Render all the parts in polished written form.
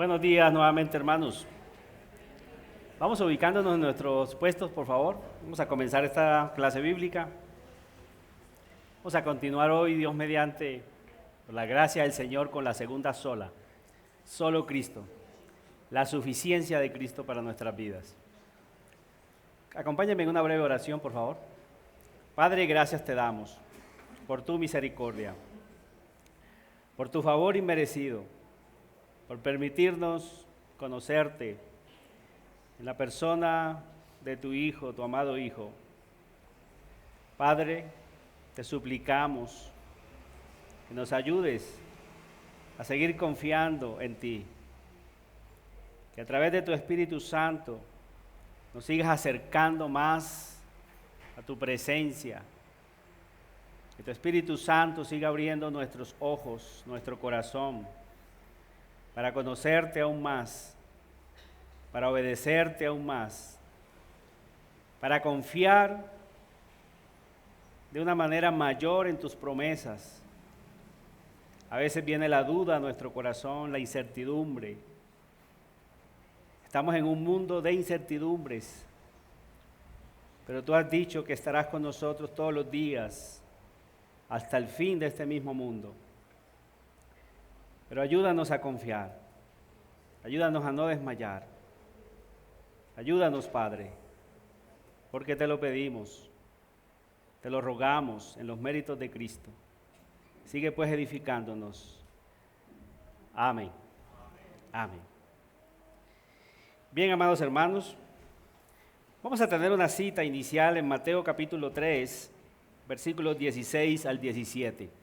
Buenos días nuevamente, hermanos. Vamos ubicándonos en nuestros puestos, por favor. Vamos a comenzar esta clase bíblica. Vamos a continuar hoy, Dios mediante, por la gracia del Señor, con la segunda sola. Solo Cristo. La suficiencia de Cristo para nuestras vidas. Acompáñenme en una breve oración, por favor. Padre, gracias te damos por tu misericordia, por tu favor inmerecido, por permitirnos conocerte en la persona de tu Hijo, tu amado Hijo. Padre, te suplicamos que nos ayudes a seguir confiando en ti, que a través de tu Espíritu Santo nos sigas acercando más a tu presencia, que tu Espíritu Santo siga abriendo nuestros ojos, nuestro corazón, para conocerte aún más, para obedecerte aún más, para confiar de una manera mayor en tus promesas. A veces viene la duda a nuestro corazón, la incertidumbre. Estamos en un mundo de incertidumbres, pero tú has dicho que estarás con nosotros todos los días hasta el fin de este mismo mundo. Pero ayúdanos a confiar, ayúdanos a no desmayar, ayúdanos, Padre, porque te lo pedimos, te lo rogamos en los méritos de Cristo. Sigue pues edificándonos. Amén. Amén. Bien, amados hermanos, vamos a tener una cita inicial en Mateo capítulo 3, versículos 16 al 17.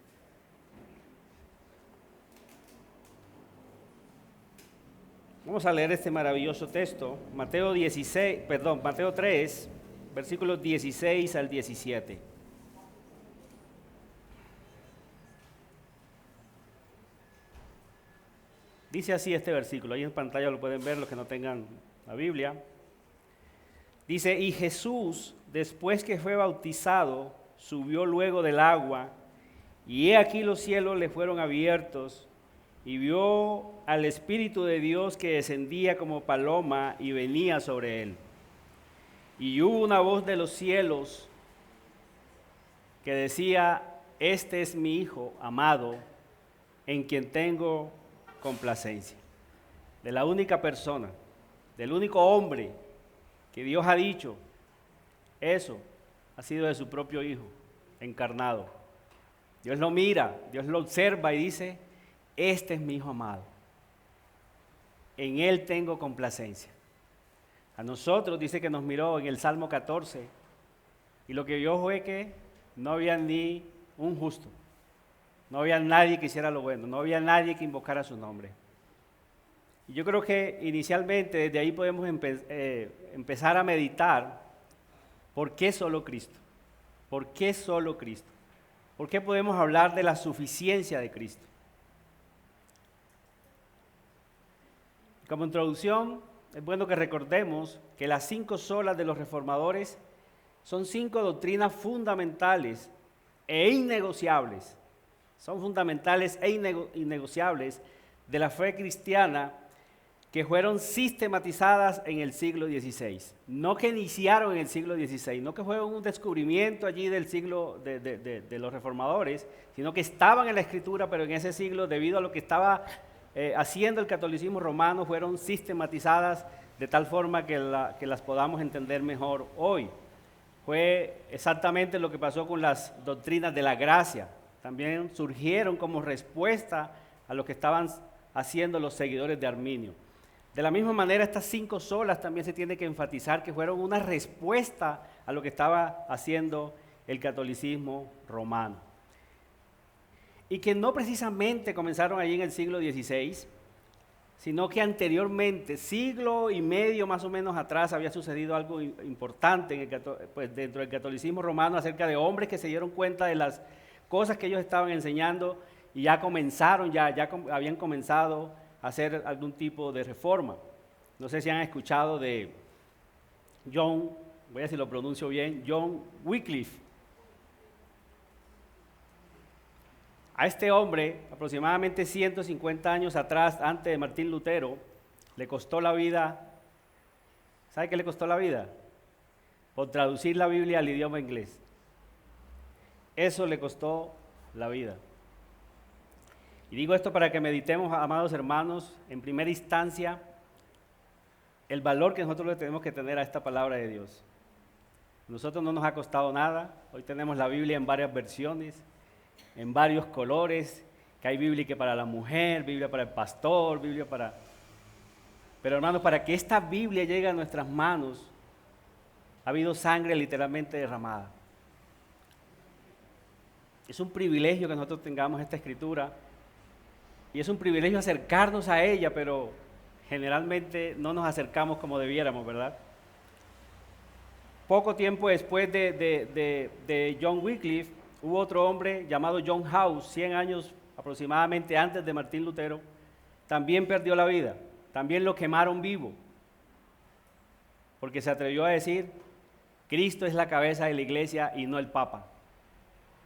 Vamos a leer este maravilloso texto, Mateo 3, versículos 16 al 17. Dice así este versículo, ahí en pantalla lo pueden ver los que no tengan la Biblia. Dice, y Jesús, después que fue bautizado, subió luego del agua, y he aquí los cielos le fueron abiertos, y vio al Espíritu de Dios que descendía como paloma y venía sobre él. Y hubo una voz de los cielos que decía, este es mi Hijo amado, en quien tengo complacencia. De la única persona, del único hombre que Dios ha dicho, eso ha sido de su propio Hijo, encarnado. Dios lo mira, Dios lo observa y dice, este es mi Hijo amado, en Él tengo complacencia. A nosotros dice que nos miró en el Salmo 14, y lo que vio fue que no había ni un justo, no había nadie que hiciera lo bueno, no había nadie que invocara su nombre. Y yo creo que inicialmente desde ahí podemos empezar a meditar, ¿por qué solo Cristo? ¿Por qué solo Cristo? ¿Por qué podemos hablar de la suficiencia de Cristo? Como introducción, es bueno que recordemos que las 5 solas de los reformadores son 5 doctrinas fundamentales e innegociables. Son fundamentales e innegociables de la fe cristiana que fueron sistematizadas en el siglo XVI. No que iniciaron en el siglo XVI, no que fue un descubrimiento allí del siglo de los reformadores, sino que estaban en la Escritura, pero en ese siglo, debido a lo que estaba haciendo el catolicismo romano, fueron sistematizadas de tal forma que las podamos entender mejor hoy. Fue exactamente lo que pasó con las doctrinas de la gracia. También surgieron como respuesta a lo que estaban haciendo los seguidores de Arminio. De la misma manera, estas 5 solas también se tiene que enfatizar que fueron una respuesta a lo que estaba haciendo el catolicismo romano. Y que no precisamente comenzaron allí en el siglo XVI, sino que anteriormente, siglo y medio más o menos atrás, había sucedido algo importante dentro del catolicismo romano acerca de hombres que se dieron cuenta de las cosas que ellos estaban enseñando y ya habían comenzado a hacer algún tipo de reforma. No sé si han escuchado de John, voy a ver si lo pronuncio bien, John Wycliffe. A este hombre, aproximadamente 150 años atrás, antes de Martín Lutero, le costó la vida. ¿Sabe qué le costó la vida? Por traducir la Biblia al idioma inglés. Eso le costó la vida. Y digo esto para que meditemos, amados hermanos, en primera instancia, el valor que nosotros le tenemos que tener a esta palabra de Dios. A nosotros no nos ha costado nada. Hoy tenemos la Biblia en varias versiones, en varios colores, que hay Biblia que para la mujer, Biblia para el pastor, Biblia para... Pero hermanos, para que esta Biblia llegue a nuestras manos, ha habido sangre literalmente derramada. Es un privilegio que nosotros tengamos esta escritura y es un privilegio acercarnos a ella, pero generalmente no nos acercamos como debiéramos, ¿verdad? Poco tiempo después de John Wycliffe, hubo otro hombre llamado John House, 100 años aproximadamente antes de Martín Lutero, también perdió la vida, también lo quemaron vivo, porque se atrevió a decir, Cristo es la cabeza de la iglesia y no el Papa.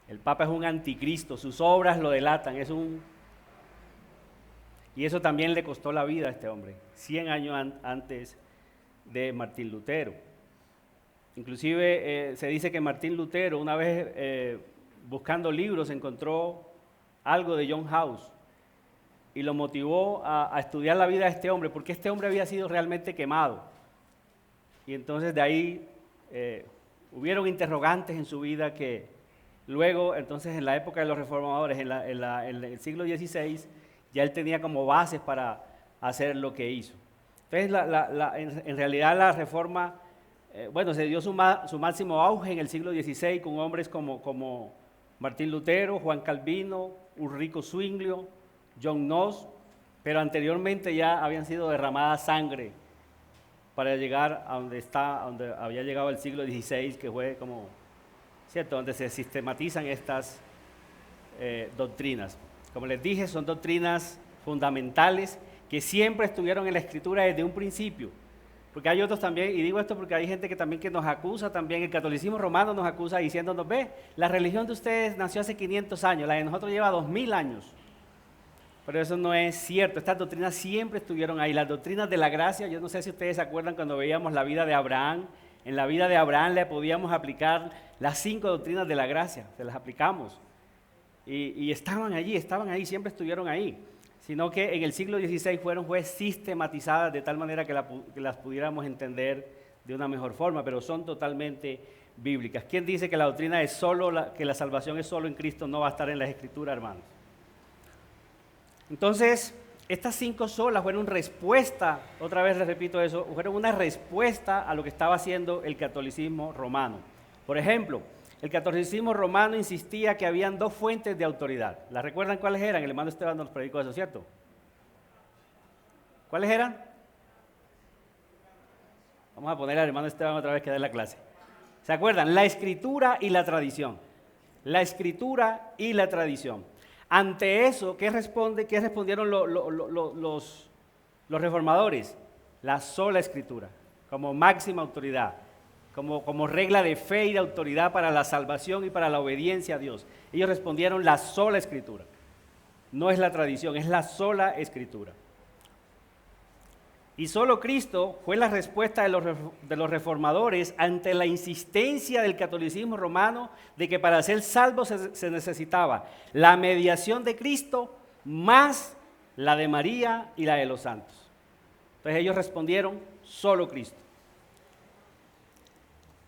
El Papa es un anticristo, sus obras lo delatan, y eso también le costó la vida a este hombre, 100 años antes de Martín Lutero. Inclusive se dice que Martín Lutero una vez buscando libros encontró algo de John House y lo motivó a estudiar la vida de este hombre, porque este hombre había sido realmente quemado. Y entonces de ahí hubieron interrogantes en su vida que luego, entonces en la época de los reformadores, en el siglo XVI, ya él tenía como bases para hacer lo que hizo. Entonces en realidad la reforma, se dio su máximo auge en el siglo XVI con hombres como Martín Lutero, Juan Calvino, Ulrico Zwinglio, John Knox, pero anteriormente ya habían sido derramadas sangre para llegar a donde había llegado el siglo XVI, que fue como, ¿cierto?, donde se sistematizan estas doctrinas. Como les dije, son doctrinas fundamentales que siempre estuvieron en la Escritura desde un principio. Porque hay otros también, y digo esto porque hay gente que también que nos acusa también, el catolicismo romano nos acusa diciéndonos, ve, la religión de ustedes nació hace 500 años, la de nosotros lleva 2000 años. Pero eso no es cierto, estas doctrinas siempre estuvieron ahí. Las doctrinas de la gracia, yo no sé si ustedes se acuerdan cuando veíamos la vida de Abraham, en la vida de Abraham le podíamos aplicar las 5 doctrinas de la gracia, se las aplicamos. Y estaban ahí, siempre estuvieron ahí. Sino que en el siglo XVI fue sistematizadas de tal manera que las pudiéramos entender de una mejor forma, pero son totalmente bíblicas. ¿Quién dice que la doctrina es que la salvación es solo en Cristo? No va a estar en las Escrituras, hermanos. Entonces, estas 5 solas fueron respuesta, otra vez les repito eso, fueron una respuesta a lo que estaba haciendo el catolicismo romano. Por ejemplo, el catolicismo romano insistía que habían 2 fuentes de autoridad. ¿Las recuerdan cuáles eran? El hermano Esteban nos predicó eso, ¿cierto? ¿Cuáles eran? Vamos a poner al hermano Esteban otra vez que dé la clase. ¿Se acuerdan? La Escritura y la tradición. La Escritura y la tradición. Ante eso, ¿qué respondieron los reformadores? La sola Escritura, como máxima autoridad. Como regla de fe y de autoridad para la salvación y para la obediencia a Dios. Ellos respondieron la sola Escritura. No es la tradición, es la sola Escritura. Y solo Cristo fue la respuesta de los reformadores ante la insistencia del catolicismo romano de que para ser salvo se necesitaba la mediación de Cristo más la de María y la de los santos. Entonces ellos respondieron solo Cristo.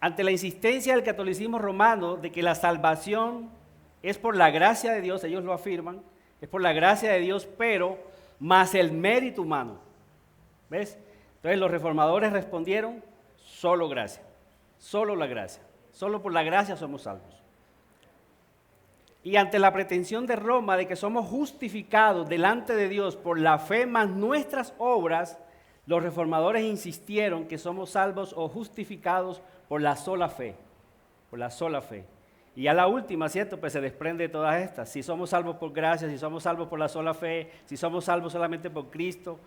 Ante la insistencia del catolicismo romano de que la salvación es por la gracia de Dios, ellos lo afirman, es por la gracia de Dios, pero más el mérito humano. ¿Ves? Entonces los reformadores respondieron, solo gracia, solo la gracia, solo por la gracia somos salvos. Y ante la pretensión de Roma de que somos justificados delante de Dios por la fe más nuestras obras, los reformadores insistieron que somos salvos o justificados por la sola fe, por la sola fe. Y a la última, ¿cierto? Pues se desprende de todas estas. Si somos salvos por gracia, si somos salvos por la sola fe, si somos salvos solamente por Cristo,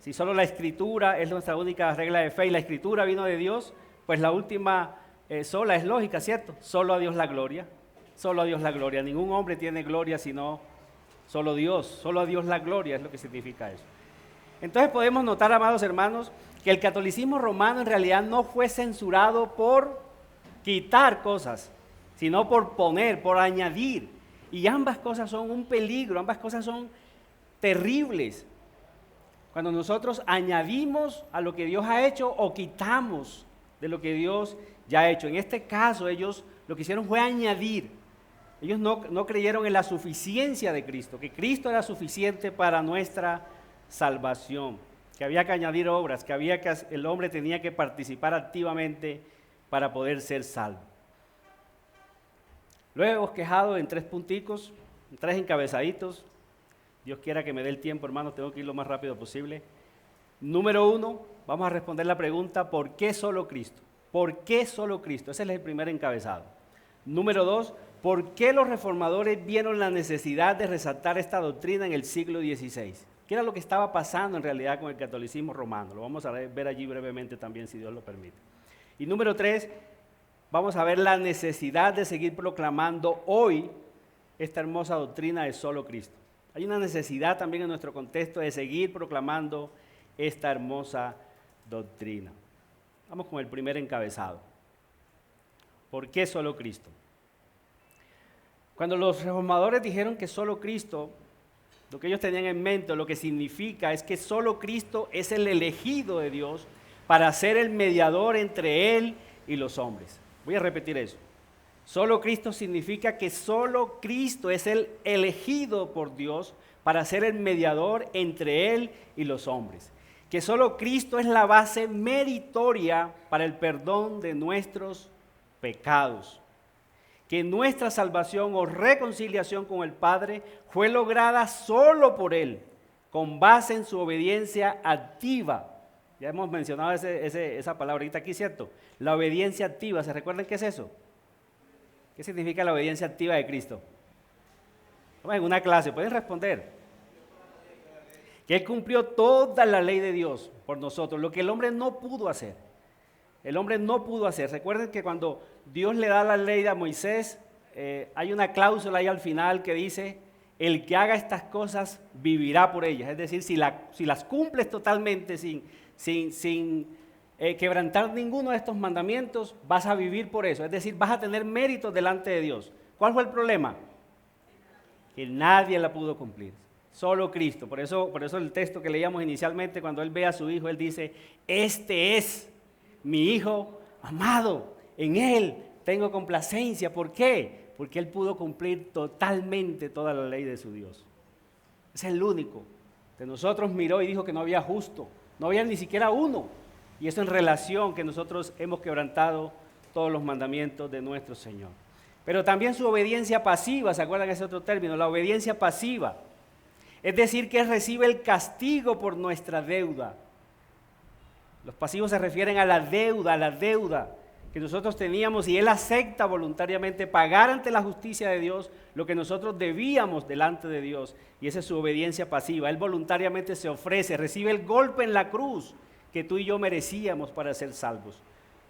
si solo la Escritura es nuestra única regla de fe y la Escritura vino de Dios, pues la última sola es lógica, ¿cierto? Solo a Dios la gloria, solo a Dios la gloria. Ningún hombre tiene gloria sino solo Dios, solo a Dios la gloria es lo que significa eso. Entonces podemos notar, amados hermanos, que el catolicismo romano en realidad no fue censurado por quitar cosas, sino por poner, por añadir. Y ambas cosas son un peligro, ambas cosas son terribles. Cuando nosotros añadimos a lo que Dios ha hecho o quitamos de lo que Dios ya ha hecho. En este caso ellos lo que hicieron fue añadir. Ellos no creyeron en la suficiencia de Cristo, que Cristo era suficiente para nuestra salvación, que había que añadir obras, que el hombre tenía que participar activamente para poder ser salvo. Luego hemos quejado en 3 punticos, en 3 encabezaditos. Dios quiera que me dé el tiempo, hermanos, tengo que ir lo más rápido posible. Número 1, vamos a responder la pregunta, ¿por qué solo Cristo? ¿Por qué solo Cristo? Ese es el primer encabezado. Número 2, ¿por qué los reformadores vieron la necesidad de resaltar esta doctrina en el siglo XVI? ¿Qué era lo que estaba pasando en realidad con el catolicismo romano? Lo vamos a ver allí brevemente también, si Dios lo permite. Y número 3, vamos a ver la necesidad de seguir proclamando hoy esta hermosa doctrina de solo Cristo. Hay una necesidad también en nuestro contexto de seguir proclamando esta hermosa doctrina. Vamos con el primer encabezado. ¿Por qué solo Cristo? Cuando los reformadores dijeron que solo Cristo, lo que ellos tenían en mente, lo que significa es que solo Cristo es el elegido de Dios para ser el mediador entre Él y los hombres. Voy a repetir eso. Solo Cristo significa que solo Cristo es el elegido por Dios para ser el mediador entre Él y los hombres. Que solo Cristo es la base meritoria para el perdón de nuestros pecados. Que nuestra salvación o reconciliación con el Padre fue lograda solo por Él, con base en su obediencia activa. Ya hemos mencionado esa palabrita aquí, ¿cierto? La obediencia activa, ¿se recuerdan qué es eso? ¿Qué significa la obediencia activa de Cristo? Vamos en una clase, pueden responder. Que Él cumplió toda la ley de Dios por nosotros, lo que el hombre no pudo hacer. El hombre no pudo hacer. Recuerden que cuando Dios le da la ley a Moisés, hay una cláusula ahí al final que dice, el que haga estas cosas vivirá por ellas. Es decir, si las cumples totalmente sin quebrantar ninguno de estos mandamientos, vas a vivir por eso. Es decir, vas a tener méritos delante de Dios. ¿Cuál fue el problema? Que nadie la pudo cumplir. Solo Cristo. Por eso el texto que leíamos inicialmente, cuando Él ve a su Hijo, Él dice, este es mi Hijo amado, en Él tengo complacencia. ¿Por qué? Porque Él pudo cumplir totalmente toda la ley de su Dios. Es el único. De nosotros miró y dijo que no había justo, no había ni siquiera uno. Y eso en relación que nosotros hemos quebrantado todos los mandamientos de nuestro Señor. Pero también su obediencia pasiva, ¿se acuerdan ese otro término? La obediencia pasiva. Es decir, que Él recibe el castigo por nuestra deuda. Los pasivos se refieren a la deuda que nosotros teníamos y Él acepta voluntariamente pagar ante la justicia de Dios lo que nosotros debíamos delante de Dios. Y esa es su obediencia pasiva. Él voluntariamente se ofrece, recibe el golpe en la cruz que tú y yo merecíamos para ser salvos.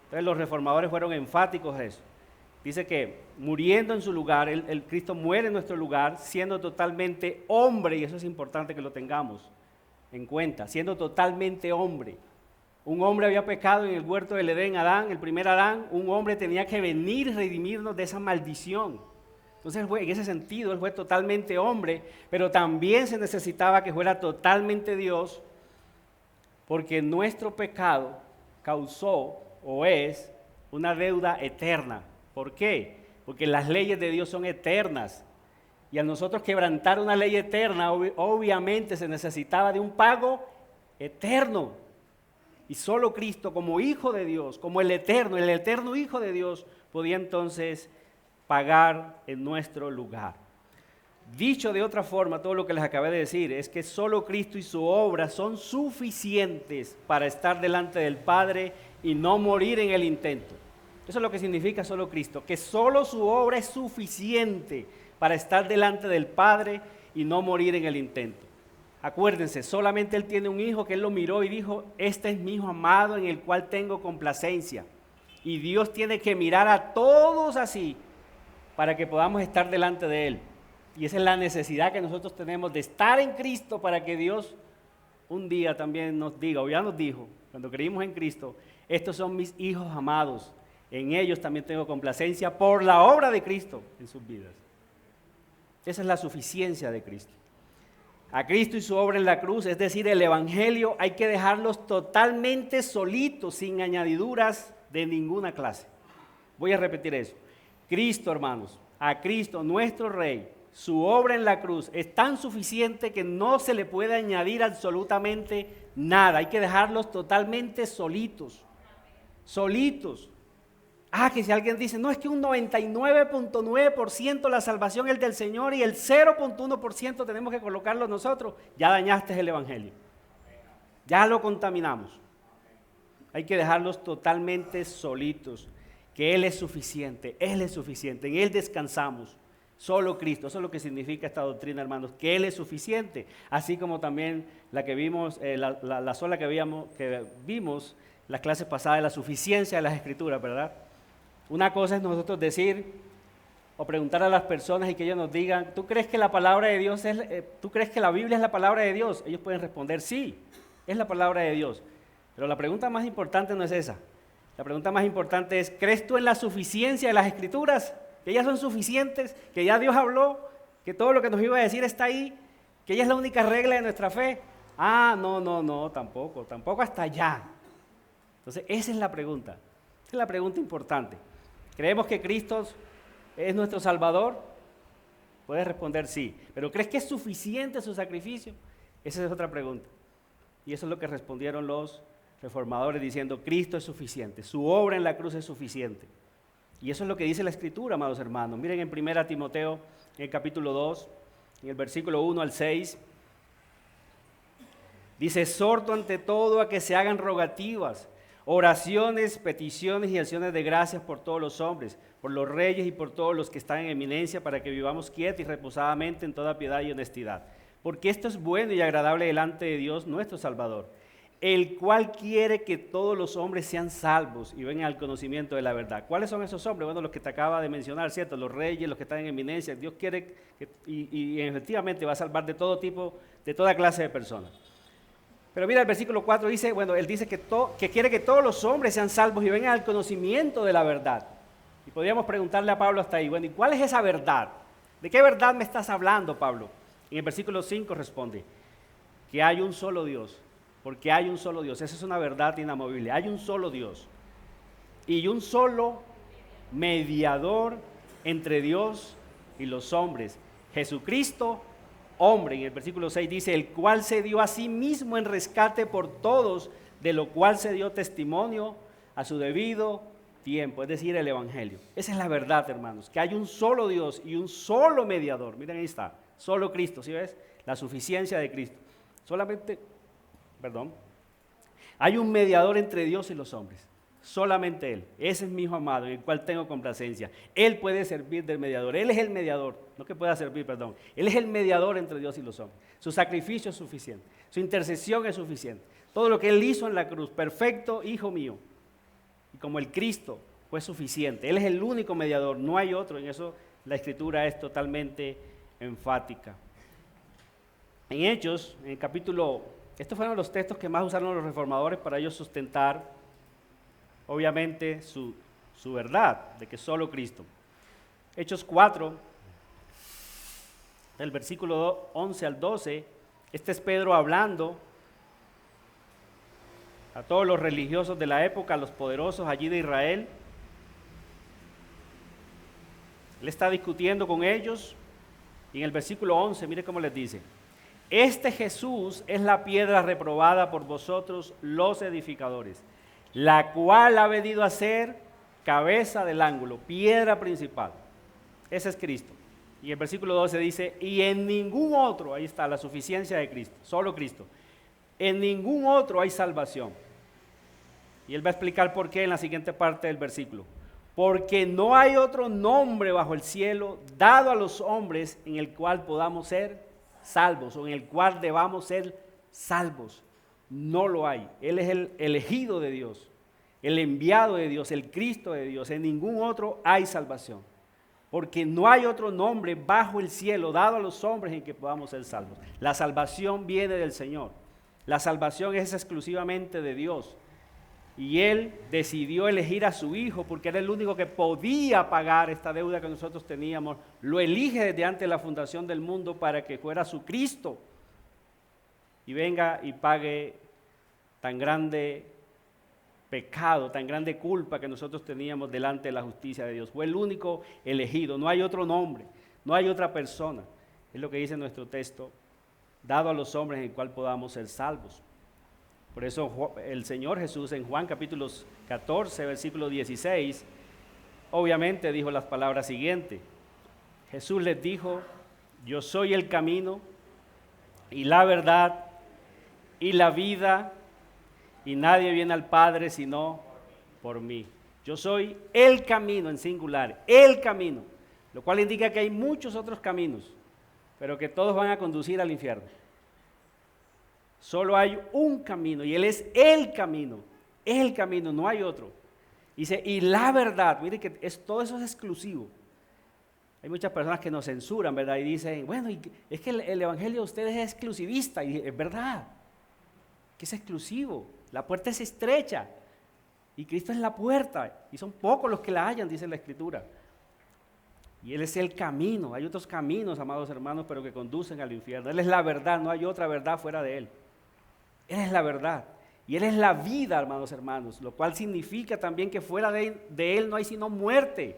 Entonces los reformadores fueron enfáticos en eso. Dice que muriendo en su lugar, el Cristo muere en nuestro lugar, siendo totalmente hombre, y eso es importante que lo tengamos en cuenta, siendo totalmente hombre. Un hombre había pecado en el huerto del Edén, Adán, el primer Adán, un hombre tenía que venir y redimirnos de esa maldición. Entonces, en ese sentido, Él fue totalmente hombre, pero también se necesitaba que fuera totalmente Dios, porque nuestro pecado causó o es una deuda eterna. ¿Por qué? Porque las leyes de Dios son eternas. Y a nosotros quebrantar una ley eterna, obviamente se necesitaba de un pago eterno. Y solo Cristo, como Hijo de Dios, como el eterno Hijo de Dios, podía entonces pagar en nuestro lugar. Dicho de otra forma, todo lo que les acabé de decir es que solo Cristo y su obra son suficientes para estar delante del Padre y no morir en el intento. Eso es lo que significa solo Cristo, que solo su obra es suficiente para estar delante del Padre y no morir en el intento. Acuérdense, solamente Él tiene un hijo que Él lo miró y dijo, este es mi Hijo amado en el cual tengo complacencia. Y Dios tiene que mirar a todos así para que podamos estar delante de Él. Y esa es la necesidad que nosotros tenemos de estar en Cristo para que Dios un día también nos diga, o ya nos dijo, cuando creímos en Cristo, estos son mis hijos amados, en ellos también tengo complacencia por la obra de Cristo en sus vidas. Esa es la suficiencia de Cristo. A Cristo y su obra en la cruz, es decir, el Evangelio, hay que dejarlos totalmente solitos, sin añadiduras de ninguna clase. Voy a repetir eso. Cristo, hermanos, a Cristo, nuestro Rey, su obra en la cruz es tan suficiente que no se le puede añadir absolutamente nada. Hay que dejarlos totalmente solitos. Solitos. Que si alguien dice, no, es que un 99.9% la salvación es del Señor y el 0.1% tenemos que colocarlo nosotros, ya dañaste el Evangelio. Ya lo contaminamos. Hay que dejarlos totalmente solitos, que Él es suficiente, en Él descansamos. Solo Cristo, eso es lo que significa esta doctrina, hermanos, que Él es suficiente, así como también la que vimos, la sola que vimos las clases pasadas de la suficiencia de las Escrituras, ¿verdad? Una cosa es nosotros decir o preguntar a las personas y que ellos nos digan, ¿tú crees que la palabra de Dios tú crees que la Biblia es la palabra de Dios? Ellos pueden responder, sí, es la palabra de Dios. Pero la pregunta más importante no es esa. La pregunta más importante es, ¿crees tú en la suficiencia de las Escrituras? Que ellas son suficientes, que ya Dios habló, que todo lo que nos iba a decir está ahí, que ella es la única regla de nuestra fe. No, tampoco hasta allá. Entonces, esa es la pregunta. Esa es la pregunta importante. ¿Creemos que Cristo es nuestro Salvador? Puedes responder sí. ¿Pero crees que es suficiente su sacrificio? Esa es otra pregunta. Y eso es lo que respondieron los reformadores diciendo, Cristo es suficiente, su obra en la cruz es suficiente. Y eso es lo que dice la Escritura, amados hermanos. Miren en 1 Timoteo, en el capítulo 2, en el versículo 1 al 6, dice, exhorto ante todo a que se hagan rogativas, oraciones, peticiones y acciones de gracias por todos los hombres, por los reyes y por todos los que están en eminencia, para que vivamos quietos y reposadamente en toda piedad y honestidad. Porque esto es bueno y agradable delante de Dios nuestro Salvador, el cual quiere que todos los hombres sean salvos y vengan al conocimiento de la verdad. ¿Cuáles son esos hombres? Bueno, los que te acaba de mencionar, ¿cierto? Los reyes, los que están en eminencia. Dios quiere y efectivamente va a salvar de todo tipo, de toda clase de personas. Pero mira, el versículo 4 dice, Él dice que quiere que todos los hombres sean salvos y vengan al conocimiento de la verdad. Y podríamos preguntarle a Pablo hasta ahí, ¿y cuál es esa verdad? ¿De qué verdad me estás hablando, Pablo? En el versículo 5 responde, que hay un solo Dios. Porque hay un solo Dios, esa es una verdad inamovible, hay un solo Dios y un solo mediador entre Dios y los hombres, Jesucristo, hombre. En el versículo 6 dice, el cual se dio a sí mismo en rescate por todos, de lo cual se dio testimonio a su debido tiempo, es decir, el Evangelio. Esa es la verdad, hermanos, que hay un solo Dios y un solo mediador. Miren, ahí está, solo Cristo, ¿sí ves? La suficiencia de Cristo. Hay un mediador entre Dios y los hombres, solamente Él. Ese es mi Hijo amado, en el cual tengo complacencia. Él puede servir del mediador, Él es el mediador, Él es el mediador entre Dios y los hombres. Su sacrificio es suficiente, su intercesión es suficiente. Todo lo que Él hizo en la cruz, perfecto Hijo mío. Y como el Cristo fue suficiente, Él es el único mediador, no hay otro. En eso la Escritura es totalmente enfática. En Hechos, en el capítulo... Estos fueron los textos que más usaron los reformadores para ellos sustentar, obviamente, su verdad, de que solo Cristo. Hechos 4, del versículo 11 al 12, este es Pedro hablando a todos los religiosos de la época, a los poderosos allí de Israel. Él está discutiendo con ellos y en el versículo 11, mire cómo les dice. Este Jesús es la piedra reprobada por vosotros los edificadores, la cual ha venido a ser cabeza del ángulo, piedra principal. Ese es Cristo. Y el versículo 12 dice, y en ningún otro, ahí está la suficiencia de Cristo, solo Cristo, en ningún otro hay salvación. Y él va a explicar por qué en la siguiente parte del versículo. Porque no hay otro nombre bajo el cielo dado a los hombres en el cual podamos ser salvos o en el cual debamos ser salvos. No lo hay. Él es el elegido de Dios, el enviado de Dios, el Cristo de Dios. En ningún otro hay salvación, porque no hay otro nombre bajo el cielo dado a los hombres en que podamos ser salvos. La salvación viene del Señor. La salvación es exclusivamente de Dios. Y Él decidió elegir a su Hijo porque era el único que podía pagar esta deuda que nosotros teníamos. Lo elige desde antes de la fundación del mundo para que fuera su Cristo y venga y pague tan grande pecado, tan grande culpa que nosotros teníamos delante de la justicia de Dios. Fue el único elegido, no hay otro nombre, no hay otra persona. Es lo que dice nuestro texto, dado a los hombres en el cual podamos ser salvos. Por eso el Señor Jesús en Juan capítulo 14, versículo 16, obviamente dijo las palabras siguientes. Jesús les dijo, yo soy el camino y la verdad y la vida, y nadie viene al Padre sino por mí. Yo soy el camino en singular, el camino, lo cual indica que hay muchos otros caminos, pero que todos van a conducir al infierno. Solo hay un camino y Él es el camino, no hay otro. Dice, y la verdad, mire que todo eso es exclusivo. Hay muchas personas que nos censuran, ¿verdad? Y dicen, bueno, es que el evangelio de ustedes es exclusivista, y es verdad, que es exclusivo, la puerta es estrecha, y Cristo es la puerta, y son pocos los que la hallan, dice la Escritura. Y Él es el camino, hay otros caminos, amados hermanos, pero que conducen al infierno. Él es la verdad, no hay otra verdad fuera de Él. Él es la verdad y Él es la vida, hermanos, lo cual significa también que fuera de Él no hay sino muerte.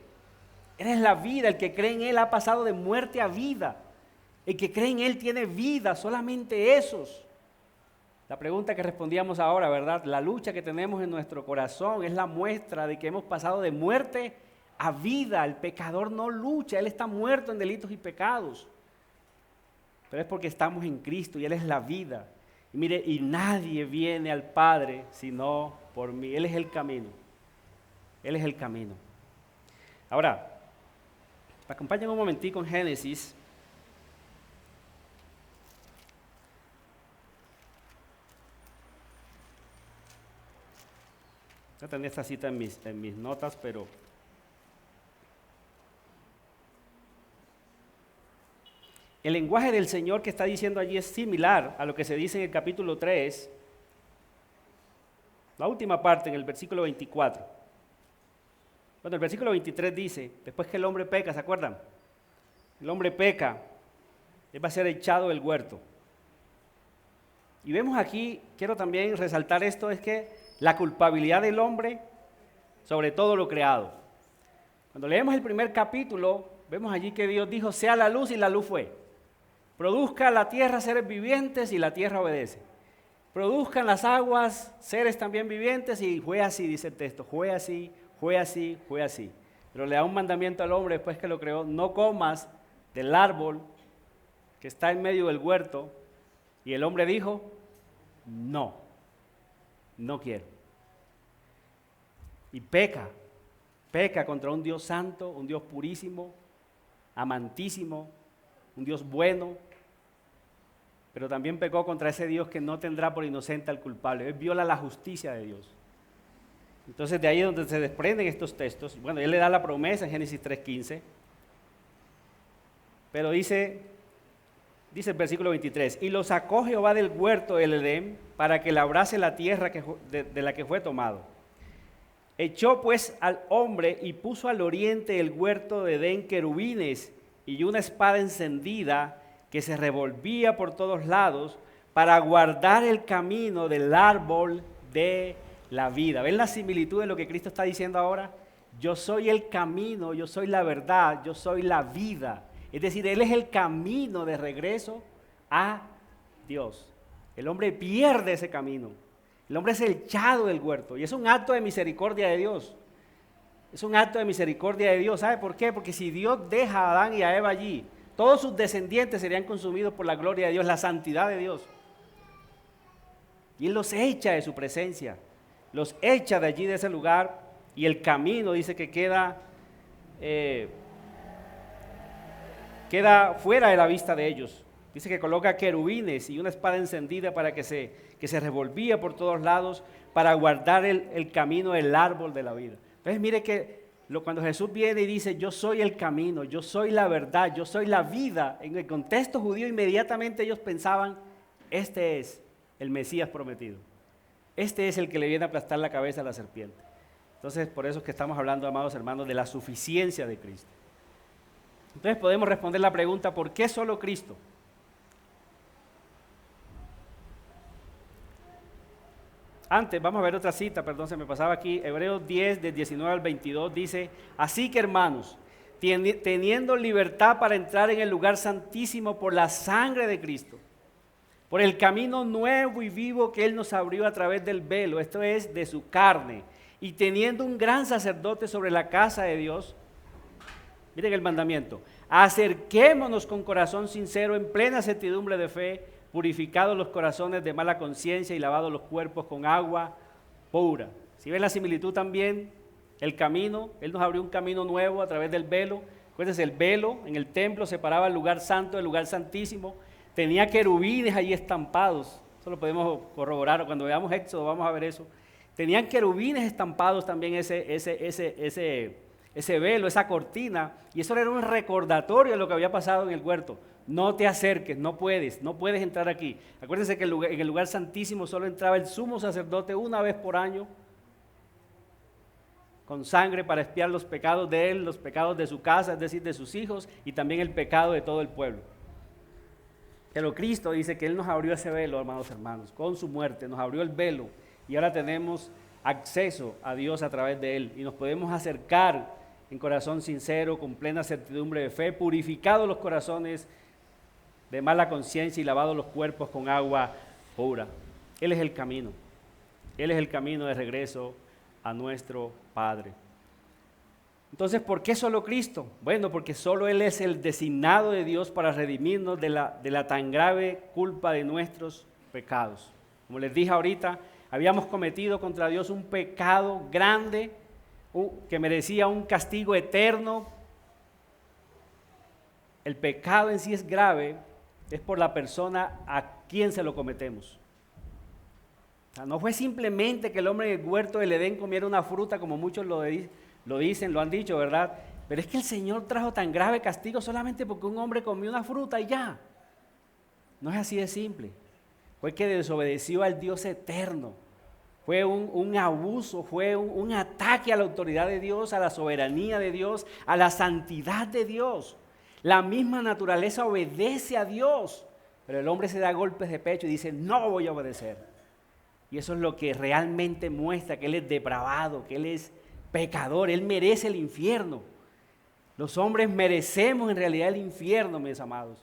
Él es la vida, el que cree en Él ha pasado de muerte a vida. El que cree en Él tiene vida, solamente esos. La pregunta que respondíamos ahora, ¿verdad? La lucha que tenemos en nuestro corazón es la muestra de que hemos pasado de muerte a vida. El pecador no lucha, él está muerto en delitos y pecados. Pero es porque estamos en Cristo y Él es la vida. Y mire, y nadie viene al Padre sino por mí. Él es el camino. Él es el camino. Ahora, acompáñenme un momentico en Génesis. Yo tenía esta cita en mis notas, pero el lenguaje del Señor que está diciendo allí es similar a lo que se dice en el capítulo 3, la última parte, en el versículo 24. Bueno, el versículo 23 dice, después que el hombre peca, ¿se acuerdan? El hombre peca, él va a ser echado del huerto. Y vemos aquí, quiero también resaltar esto, es que la culpabilidad del hombre sobre todo lo creado. Cuando leemos el primer capítulo, vemos allí que Dios dijo, sea la luz, y la luz fue. Produzca la tierra seres vivientes, y la tierra obedece. Produzcan las aguas seres también vivientes, y fue así, dice el texto, fue así, fue así, fue así. Pero le da un mandamiento al hombre después que lo creó, no comas del árbol que está en medio del huerto, y el hombre dijo, no quiero. Y peca contra un Dios santo, un Dios purísimo, amantísimo, un Dios bueno, pero también pecó contra ese Dios que no tendrá por inocente al culpable. Él viola la justicia de Dios. Entonces de ahí es donde se desprenden estos textos. Bueno, Él le da la promesa en Génesis 3:15, pero dice el versículo 23, y lo sacó Jehová del huerto del Edén para que labrase la tierra de la que fue tomado. Echó pues al hombre y puso al oriente del huerto de Edén querubines y una espada encendida que se revolvía por todos lados para guardar el camino del árbol de la vida. ¿Ven la similitud de lo que Cristo está diciendo ahora? Yo soy el camino, yo soy la verdad, yo soy la vida. Es decir, Él es el camino de regreso a Dios. El hombre pierde ese camino. El hombre es echado del huerto y es un acto de misericordia de Dios. Es un acto de misericordia de Dios. ¿Sabe por qué? Porque si Dios deja a Adán y a Eva allí, todos sus descendientes serían consumidos por la gloria de Dios, la santidad de Dios. Y Él los echa de su presencia, los echa de allí, de ese lugar, y el camino dice que queda fuera de la vista de ellos. Dice que coloca querubines y una espada encendida para que se revolvía por todos lados para guardar el camino del árbol de la vida. Entonces mire que cuando Jesús viene y dice yo soy el camino, yo soy la verdad, yo soy la vida, en el contexto judío inmediatamente ellos pensaban este es el Mesías prometido. Este es el que le viene a aplastar la cabeza a la serpiente. Entonces, por eso es que estamos hablando, amados hermanos, de la suficiencia de Cristo. Entonces podemos responder la pregunta, ¿por qué solo Cristo? Antes, vamos a ver otra cita, perdón, se me pasaba aquí. Hebreos 10, del 19 al 22, dice: así que, hermanos, teniendo libertad para entrar en el lugar santísimo por la sangre de Cristo, por el camino nuevo y vivo que Él nos abrió a través del velo, esto es, de su carne, y teniendo un gran sacerdote sobre la casa de Dios, miren el mandamiento: acerquémonos con corazón sincero, en plena certidumbre de fe, purificados los corazones de mala conciencia y lavados los cuerpos con agua pura. Si ven la similitud también, el camino, Él nos abrió un camino nuevo a través del velo. Acuérdense, el velo en el templo separaba el lugar santo del lugar santísimo. Tenía querubines allí estampados, eso lo podemos corroborar, cuando veamos Éxodo vamos a ver eso. Tenían querubines estampados también ese velo, esa cortina, y eso era un recordatorio de lo que había pasado en el huerto. No te acerques, no puedes entrar aquí. Acuérdense que en el lugar santísimo solo entraba el sumo sacerdote una vez por año, con sangre para expiar los pecados de él, los pecados de su casa, es decir, de sus hijos, y también el pecado de todo el pueblo. Pero Cristo dice que Él nos abrió ese velo, amados hermanos, con su muerte, nos abrió el velo, y ahora tenemos acceso a Dios a través de Él, y nos podemos acercar en corazón sincero, con plena certidumbre de fe, purificados los corazones de mala conciencia y lavados los cuerpos con agua pura. Él es el camino de regreso a nuestro Padre. Entonces, ¿por qué solo Cristo? Bueno, porque solo Él es el designado de Dios para redimirnos de la tan grave culpa de nuestros pecados. Como les dije ahorita, habíamos cometido contra Dios un pecado grande, que merecía un castigo eterno. El pecado en sí es grave, es por la persona a quien se lo cometemos. O sea, no fue simplemente que el hombre en el huerto del Edén comiera una fruta, como muchos lo dicen, lo han dicho, ¿verdad? Pero es que el Señor trajo tan grave castigo solamente porque un hombre comió una fruta y ya. No es así de simple. Fue que desobedeció al Dios eterno. Fue un abuso, fue un ataque a la autoridad de Dios, a la soberanía de Dios, a la santidad de Dios. La misma naturaleza obedece a Dios, pero el hombre se da golpes de pecho y dice: no voy a obedecer. Y eso es lo que realmente muestra que Él es depravado, que Él es pecador, Él merece el infierno. Los hombres merecemos en realidad el infierno, mis amados,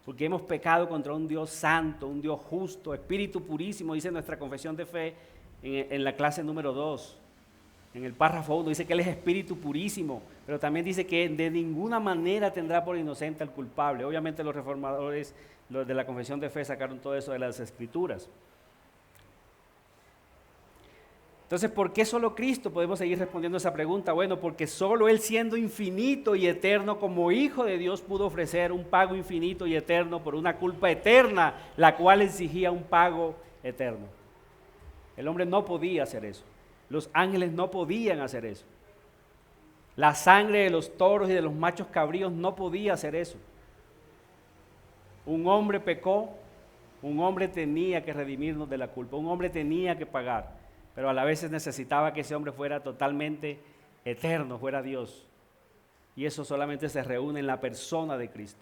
porque hemos pecado contra un Dios santo, un Dios justo, espíritu purísimo, dice nuestra confesión de fe en la clase número 2. En el párrafo 1 dice que Él es espíritu purísimo, pero también dice que de ninguna manera tendrá por inocente al culpable. Obviamente los reformadores, los de la confesión de fe, sacaron todo eso de las Escrituras. Entonces, ¿por qué solo Cristo? Podemos seguir respondiendo esa pregunta. Bueno, porque solo Él, siendo infinito y eterno como Hijo de Dios, pudo ofrecer un pago infinito y eterno por una culpa eterna, la cual exigía un pago eterno. El hombre no podía hacer eso. Los ángeles no podían hacer eso. La sangre de los toros y de los machos cabríos no podía hacer eso. Un hombre pecó, un hombre tenía que redimirnos de la culpa, un hombre tenía que pagar, pero a la vez necesitaba que ese hombre fuera totalmente eterno, fuera Dios. Y eso solamente se reúne en la persona de Cristo.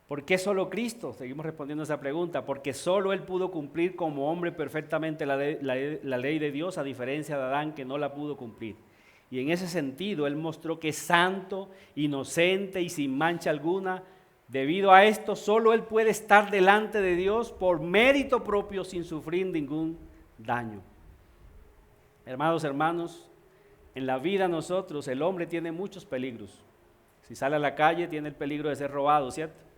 ¿Por qué solo Cristo? Seguimos respondiendo a esa pregunta. Porque solo Él pudo cumplir como hombre perfectamente la ley de Dios, a diferencia de Adán, que no la pudo cumplir. Y en ese sentido Él mostró que es santo, inocente y sin mancha alguna. Debido a esto, solo Él puede estar delante de Dios por mérito propio, sin sufrir ningún daño. Hermanos, en la vida nosotros, el hombre tiene muchos peligros. Si sale a la calle, tiene el peligro de ser robado, ¿cierto?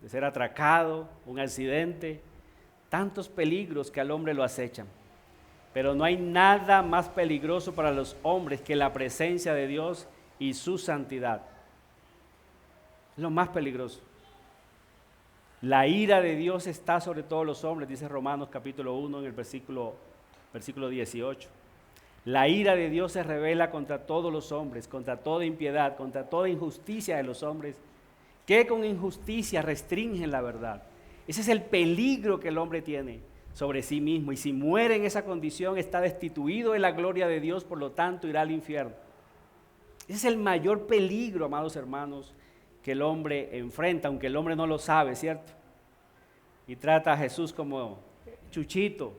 De ser atracado, un accidente, tantos peligros que al hombre lo acechan. Pero no hay nada más peligroso para los hombres que la presencia de Dios y su santidad. Es lo más peligroso. La ira de Dios está sobre todos los hombres, dice Romanos capítulo 1 en el versículo 18. La ira de Dios se revela contra todos los hombres, contra toda impiedad, contra toda injusticia de los hombres, que con injusticia restringen la verdad. Ese es el peligro que el hombre tiene sobre sí mismo. Y si muere en esa condición, está destituido de la gloria de Dios, por lo tanto irá al infierno. Ese es el mayor peligro, amados hermanos, que el hombre enfrenta, aunque el hombre no lo sabe, ¿cierto? Y trata a Jesús como Chuchito,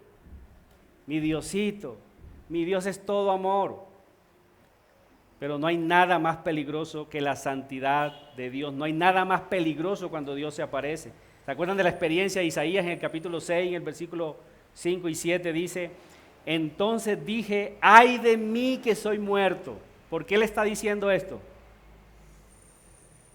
mi Diosito, mi Dios es todo amor. Pero no hay nada más peligroso que la santidad de Dios. No hay nada más peligroso cuando Dios se aparece. ¿Se acuerdan de la experiencia de Isaías en el capítulo 6, en el versículo 5 y 7? Dice, entonces dije, ay de mí que soy muerto. ¿Por qué le está diciendo esto?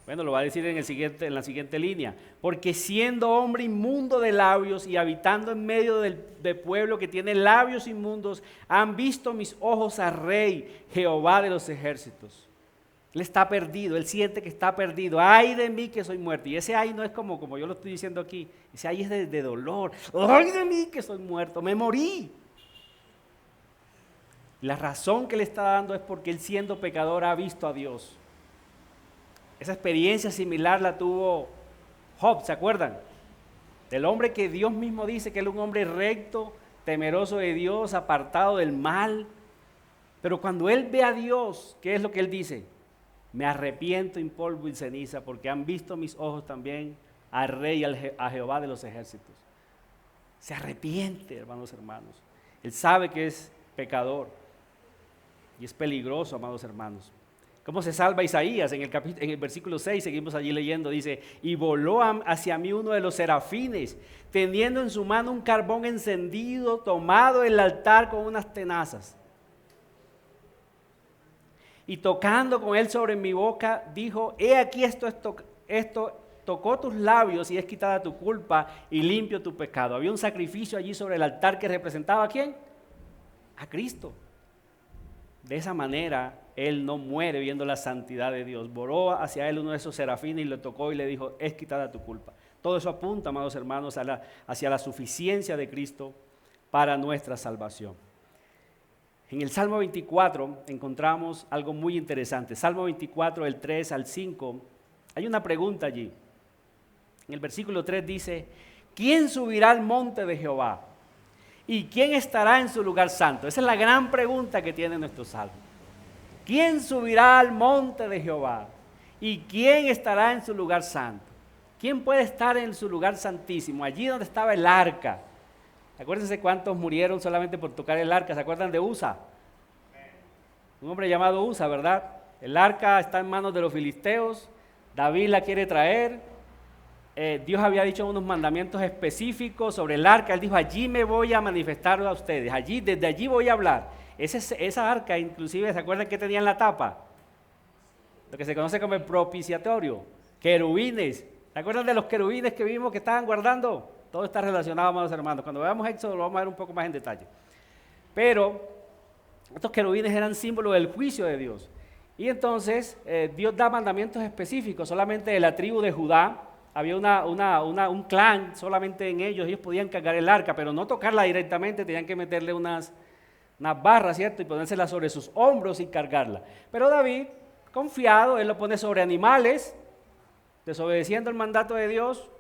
Bueno, lo va a decir en la siguiente línea. Porque siendo hombre inmundo de labios y habitando en medio del pueblo que tiene labios inmundos, han visto mis ojos al Rey, Jehová de los ejércitos. Él está perdido, él siente que está perdido. Ay de mí que soy muerto. Y ese ay no es como yo lo estoy diciendo aquí. Ese ay es de dolor. Ay de mí que soy muerto, me morí. La razón que le está dando es porque él, siendo pecador, ha visto a Dios. Esa experiencia similar la tuvo Job, ¿se acuerdan? Del hombre que Dios mismo dice que él es un hombre recto, temeroso de Dios, apartado del mal. Pero cuando él ve a Dios, ¿qué es lo que él dice? Me arrepiento en polvo y ceniza, porque han visto mis ojos también al Rey, a Jehová de los ejércitos. Se arrepiente, hermanos. Él sabe que es pecador y es peligroso, amados hermanos. ¿Cómo se salva Isaías? En el versículo 6, seguimos allí leyendo, dice, y voló hacia mí uno de los serafines, teniendo en su mano un carbón encendido, tomado del altar con unas tenazas. Y tocando con él sobre mi boca, dijo, he aquí esto tocó tus labios y es quitada tu culpa y limpio tu pecado. Había un sacrificio allí sobre el altar que representaba ¿a quién? A Cristo. De esa manera, él no muere viendo la santidad de Dios. Voló hacia él uno de esos serafines y le tocó y le dijo, es quitada tu culpa. Todo eso apunta, amados hermanos, hacia la suficiencia de Cristo para nuestra salvación. En el Salmo 24 encontramos algo muy interesante. Salmo 24, del 3 al 5, hay una pregunta allí. En el versículo 3 dice, ¿quién subirá al monte de Jehová? ¿Y quién estará en su lugar santo? Esa es la gran pregunta que tiene nuestro Salmo. ¿Quién subirá al monte de Jehová? ¿Y quién estará en su lugar santo? ¿Quién puede estar en su lugar santísimo? Allí donde estaba el arca. Acuérdense cuántos murieron solamente por tocar el arca. ¿Se acuerdan de Usa? Un hombre llamado Usa, ¿verdad? El arca está en manos de los filisteos. David la quiere traer. Dios había dicho unos mandamientos específicos sobre el arca. Él dijo, allí me voy a manifestar a ustedes. Desde allí voy a hablar. Esa arca, inclusive, ¿se acuerdan que tenía en la tapa? Lo que se conoce como el propiciatorio. Querubines. ¿Se acuerdan de los querubines que vimos que estaban guardando? Todo está relacionado, amados hermanos. Cuando veamos Éxodo lo vamos a ver un poco más en detalle. Pero estos querubines eran símbolos del juicio de Dios. Y entonces Dios da mandamientos específicos. Solamente de la tribu de Judá había un clan, solamente en ellos podían cargar el arca, pero no tocarla directamente, tenían que meterle unas barras, ¿cierto? Y ponérsela sobre sus hombros y cargarla. Pero David, confiado, él lo pone sobre animales, desobedeciendo el mandato de Dios.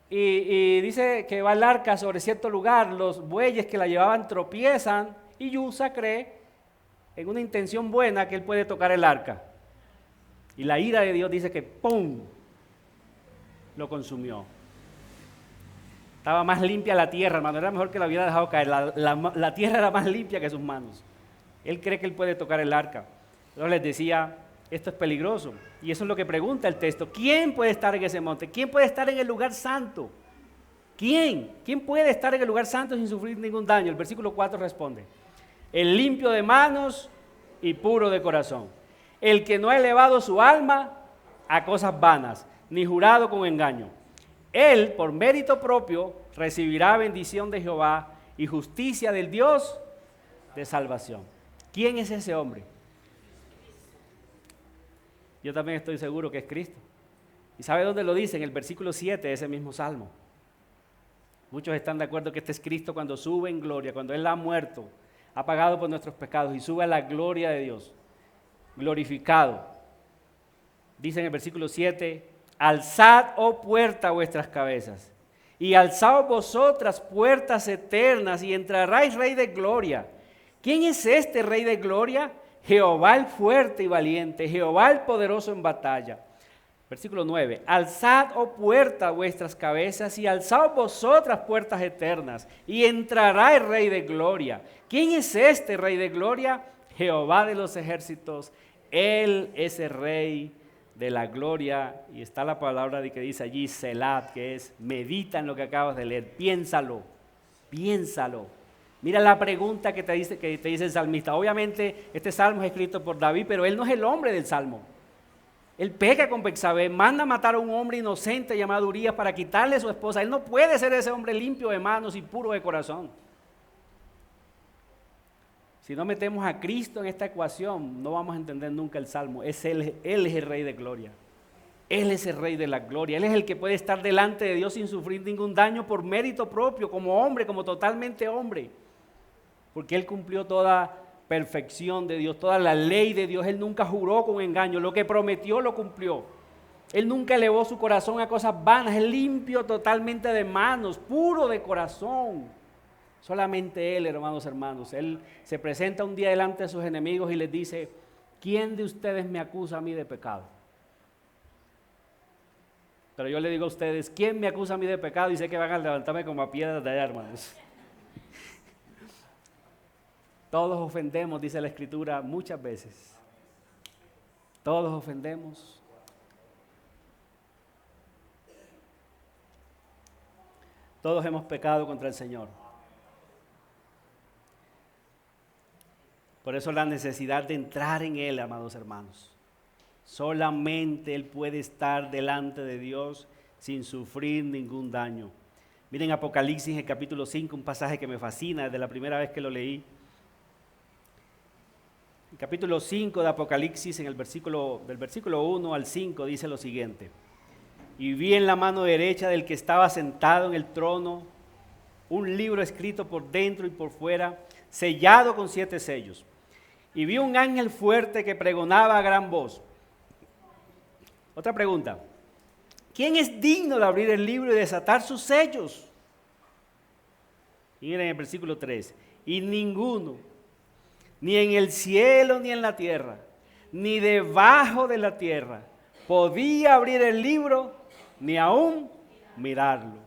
Y dice que va el arca sobre cierto lugar, los bueyes que la llevaban tropiezan y Usa cree en una intención buena que él puede tocar el arca. Y la ira de Dios dice que ¡pum! Lo consumió. Estaba más limpia la tierra, hermano, era mejor que la hubiera dejado caer. La tierra era más limpia que sus manos. Él cree que él puede tocar el arca. Entonces les decía, esto es peligroso. Y eso es lo que pregunta el texto. ¿Quién puede estar en ese monte? ¿Quién puede estar en el lugar santo? ¿Quién? ¿Quién puede estar en el lugar santo sin sufrir ningún daño? El versículo 4 responde, el limpio de manos y puro de corazón, el que no ha elevado su alma a cosas vanas, ni jurado con engaño. Él, por mérito propio, recibirá bendición de Jehová y justicia del Dios de salvación. ¿Quién es ese hombre? Yo también estoy seguro que es Cristo. ¿Y sabe dónde lo dice? En el versículo 7 de ese mismo Salmo. Muchos están de acuerdo que este es Cristo cuando sube en gloria, cuando Él ha muerto, ha pagado por nuestros pecados y sube a la gloria de Dios, glorificado. Dice en el versículo 7, alzad, oh puerta, vuestras cabezas, Y alzaos vosotras puertas eternas y entraréis Rey de gloria. ¿Quién es este Rey de gloria? Jehová el fuerte y valiente, Jehová el poderoso en batalla. Versículo 9, alzad, oh puerta, vuestras cabezas y alzaos vosotras puertas eternas y entrará el Rey de gloria. ¿Quién es este Rey de gloria? Jehová de los ejércitos, Él es el Rey de la gloria. Y está la palabra que dice allí, Selah, que es medita en lo que acabas de leer, piénsalo, piénsalo. Mira la pregunta que te dice el salmista. Obviamente este salmo es escrito por David, pero él no es el hombre del salmo. Él peca con Betsabé, manda a matar a un hombre inocente llamado Urías para quitarle a su esposa. Él no puede ser ese hombre limpio de manos y puro de corazón. Si no metemos a Cristo en esta ecuación, no vamos a entender nunca el Salmo. Él es el Rey de gloria. Él es el Rey de la gloria. Él es el que puede estar delante de Dios sin sufrir ningún daño por mérito propio, como hombre, como totalmente hombre. Porque Él cumplió toda perfección de Dios, toda la ley de Dios. Él nunca juró con engaño, lo que prometió lo cumplió. Él nunca elevó su corazón a cosas vanas, Él limpio totalmente de manos, puro de corazón. Solamente Él, hermanos, Él se presenta un día delante de sus enemigos y les dice, ¿quién de ustedes me acusa a mí de pecado? Pero yo le digo a ustedes, ¿quién me acusa a mí de pecado? Y sé que van a levantarme como a piedras de allá, hermanos. Todos ofendemos, dice la Escritura, muchas veces. Todos ofendemos. Todos hemos pecado contra el Señor. Por eso la necesidad de entrar en Él, amados hermanos. Solamente Él puede estar delante de Dios sin sufrir ningún daño. Miren Apocalipsis en el capítulo 5, un pasaje que me fascina desde la primera vez que lo leí. El capítulo 5 de Apocalipsis, del versículo 1 al 5, dice lo siguiente. Y vi en la mano derecha del que estaba sentado en el trono un libro escrito por dentro y por fuera, sellado con 7 sellos. Y vi un ángel fuerte que pregonaba a gran voz. Otra pregunta. ¿Quién es digno de abrir el libro y desatar sus sellos? Y miren el versículo 3. Y ninguno, ni en el cielo ni en la tierra, ni debajo de la tierra, podía abrir el libro, ni aún mirarlo.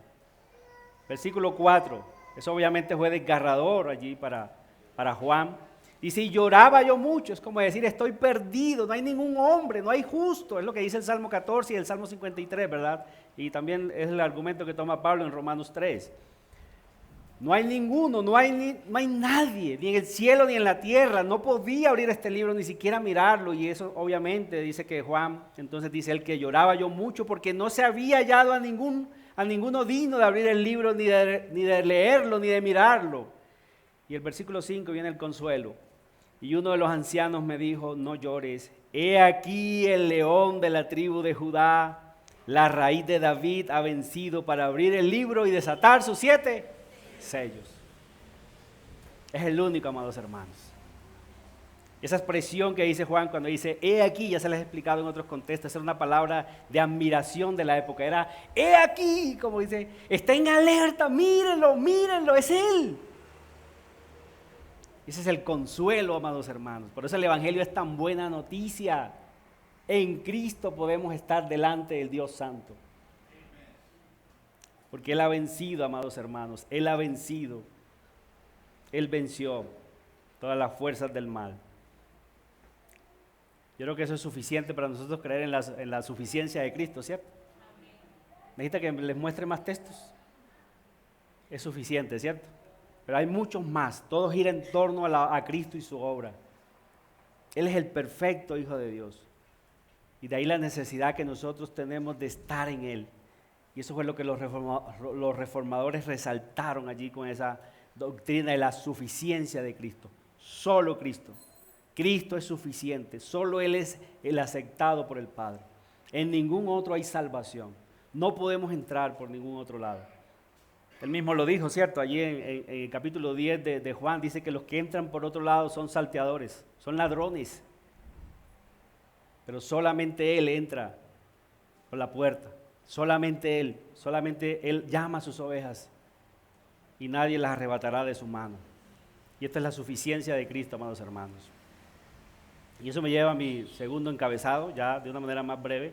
Versículo 4. Eso obviamente fue desgarrador allí para Juan. Dice, y lloraba yo mucho, es como decir, estoy perdido, no hay ningún hombre, no hay justo, es lo que dice el Salmo 14 y el Salmo 53, ¿verdad? Y también es el argumento que toma Pablo en Romanos 3. No hay ninguno, no hay nadie, ni en el cielo ni en la tierra, no podía abrir este libro, ni siquiera mirarlo, y eso obviamente dice que Juan, entonces dice él que lloraba yo mucho porque no se había hallado a ninguno digno de abrir el libro, ni de leerlo, ni de mirarlo. Y el versículo 5 viene el consuelo. Y uno de los ancianos me dijo, no llores, he aquí el león de la tribu de Judá, la raíz de David ha vencido para abrir el libro y desatar sus 7 sellos. Es el único, amados hermanos. Esa expresión que dice Juan cuando dice, he aquí, ya se les he explicado en otros contextos, era una palabra de admiración de la época, era, he aquí, como dice, estén alerta, mírenlo, es Él. Ese es el consuelo, amados hermanos. Por eso el Evangelio es tan buena noticia. En Cristo podemos estar delante del Dios Santo. Porque Él ha vencido, amados hermanos. Él ha vencido. Él venció todas las fuerzas del mal. Yo creo que eso es suficiente para nosotros creer en la suficiencia de Cristo, ¿cierto? ¿Necesita que les muestre más textos? Es suficiente, ¿cierto? Pero hay muchos más, todos giran en torno a Cristo y su obra. Él es el perfecto Hijo de Dios. Y de ahí la necesidad que nosotros tenemos de estar en Él. Y eso fue lo que los reformadores resaltaron allí con esa doctrina de la suficiencia de Cristo. Solo Cristo. Cristo es suficiente, solo Él es el aceptado por el Padre. En ningún otro hay salvación. No podemos entrar por ningún otro lado. Él mismo lo dijo, ¿cierto? Allí en el capítulo 10 de Juan dice que los que entran por otro lado son salteadores, son ladrones. Pero solamente Él entra por la puerta. Solamente Él llama a sus ovejas y nadie las arrebatará de su mano. Y esta es la suficiencia de Cristo, amados hermanos. Y eso me lleva a mi segundo encabezado, ya de una manera más breve.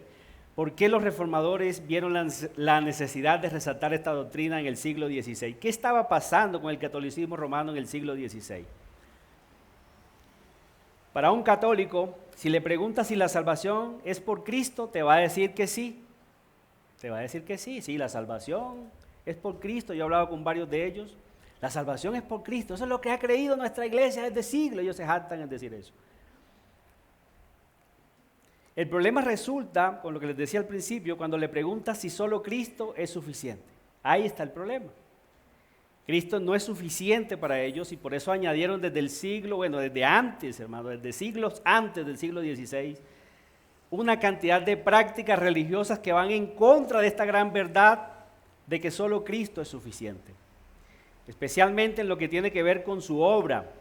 ¿Por qué los reformadores vieron la necesidad de resaltar esta doctrina en el siglo XVI? ¿Qué estaba pasando con el catolicismo romano en el siglo XVI? Para un católico, si le preguntas si la salvación es por Cristo, te va a decir que sí. Te va a decir que sí, la salvación es por Cristo. Yo he hablado con varios de ellos. La salvación es por Cristo. Eso es lo que ha creído nuestra iglesia desde siglos. Ellos se jactan en decir eso. El problema resulta, con lo que les decía al principio, cuando le preguntas si solo Cristo es suficiente. Ahí está el problema. Cristo no es suficiente para ellos y por eso añadieron desde antes, hermano, desde siglos antes del siglo XVI, una cantidad de prácticas religiosas que van en contra de esta gran verdad de que solo Cristo es suficiente. Especialmente en lo que tiene que ver con su obra.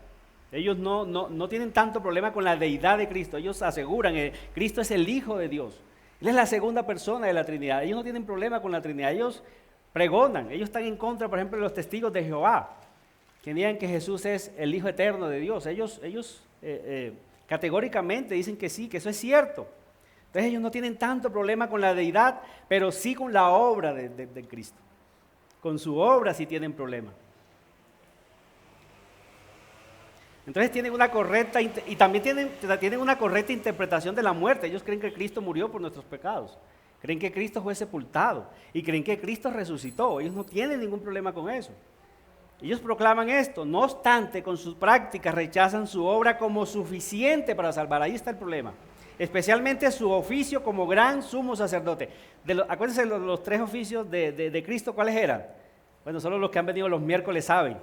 Ellos no tienen tanto problema con la deidad de Cristo. Ellos aseguran que Cristo es el Hijo de Dios. Él es la segunda persona de la Trinidad. Ellos no tienen problema con la Trinidad. Ellos pregonan. Ellos están en contra, por ejemplo, de los testigos de Jehová, que niegan que Jesús es el Hijo eterno de Dios. Ellos categóricamente dicen que sí, que eso es cierto. Entonces ellos no tienen tanto problema con la deidad, pero sí con la obra de Cristo. Con su obra sí tienen problema. Entonces tienen una correcta, y también tienen una correcta interpretación de la muerte. Ellos creen que Cristo murió por nuestros pecados. Creen que Cristo fue sepultado. Y creen que Cristo resucitó. Ellos no tienen ningún problema con eso. Ellos proclaman esto. No obstante, con sus prácticas rechazan su obra como suficiente para salvar. Ahí está el problema. Especialmente su oficio como gran sumo sacerdote. Acuérdense de los tres oficios de Cristo, ¿cuáles eran? Bueno, solo los que han venido los miércoles saben.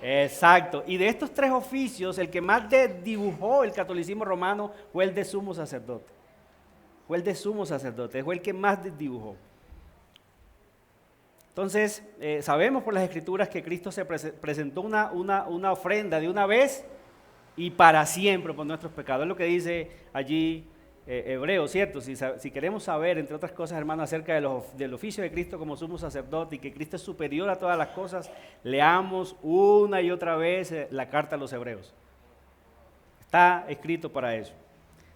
Exacto. Y de estos tres oficios, el que más dibujó el catolicismo romano fue el de sumo sacerdote. Fue el que más dibujó. Entonces, sabemos por las Escrituras que Cristo se presentó una ofrenda de una vez y para siempre por nuestros pecados. Es lo que dice allí Hebreos, ¿cierto? Si queremos saber, entre otras cosas, hermanos, acerca del oficio de Cristo como sumo sacerdote y que Cristo es superior a todas las cosas, leamos una y otra vez la carta a los Hebreos. Está escrito para eso.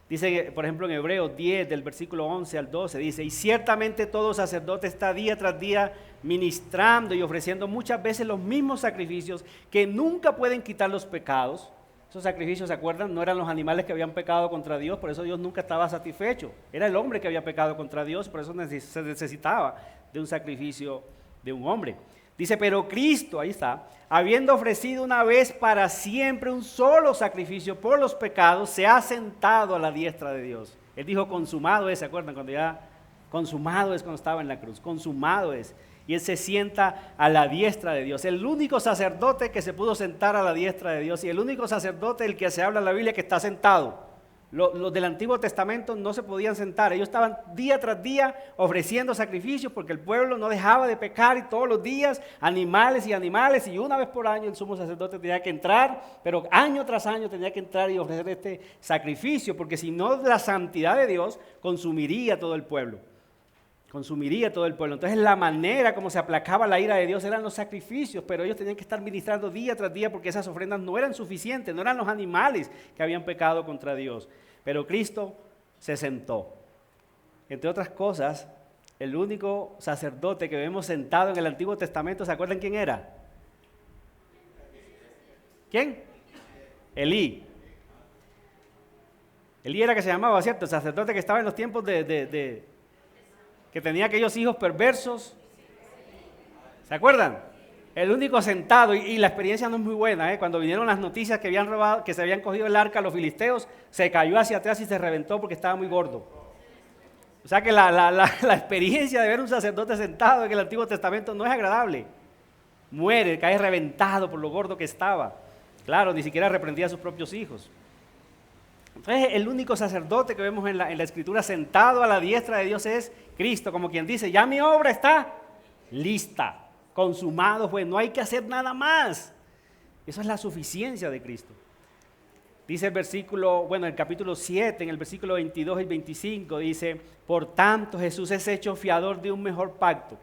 Dice, por ejemplo, en Hebreos 10, del versículo 11 al 12, dice: y ciertamente todo sacerdote está día tras día ministrando y ofreciendo muchas veces los mismos sacrificios que nunca pueden quitar los pecados. Esos sacrificios, ¿se acuerdan? No eran los animales que habían pecado contra Dios, por eso Dios nunca estaba satisfecho. Era el hombre que había pecado contra Dios, por eso se necesitaba de un sacrificio de un hombre. Dice, pero Cristo, ahí está, habiendo ofrecido una vez para siempre un solo sacrificio por los pecados, se ha sentado a la diestra de Dios. Él dijo, consumado es, ¿se acuerdan? Consumado es cuando estaba en la cruz, consumado es. Y Él se sienta a la diestra de Dios. El único sacerdote que se pudo sentar a la diestra de Dios y el único sacerdote del que se habla en la Biblia que está sentado. Los del Antiguo Testamento no se podían sentar. Ellos estaban día tras día ofreciendo sacrificios porque el pueblo no dejaba de pecar y todos los días animales y una vez por año el sumo sacerdote tenía que entrar, pero año tras año tenía que entrar y ofrecer este sacrificio porque si no la santidad de Dios consumiría todo el pueblo. Entonces la manera como se aplacaba la ira de Dios eran los sacrificios, pero ellos tenían que estar ministrando día tras día porque esas ofrendas no eran suficientes, no eran los animales que habían pecado contra Dios. Pero Cristo se sentó. Entre otras cosas, el único sacerdote que vemos sentado en el Antiguo Testamento, ¿se acuerdan quién era? ¿Quién? Elí. Elí era que se llamaba, ¿cierto? El sacerdote que estaba en los tiempos que tenía aquellos hijos perversos. ¿Se acuerdan? El único sentado, y la experiencia no es muy buena, cuando vinieron las noticias que habían robado, que se habían cogido el arca a los filisteos, se cayó hacia atrás y se reventó porque estaba muy gordo. O sea que la experiencia de ver un sacerdote sentado en el Antiguo Testamento no es agradable. Muere, cae reventado por lo gordo que estaba. Claro, ni siquiera reprendía a sus propios hijos. Entonces el único sacerdote que vemos en la Escritura sentado a la diestra de Dios es Cristo, como quien dice, ya mi obra está lista, consumado, pues no hay que hacer nada más. Esa es la suficiencia de Cristo. Dice el versículo, bueno, el capítulo 7, en el versículo 22 y 25, dice, por tanto Jesús es hecho fiador de un mejor pacto.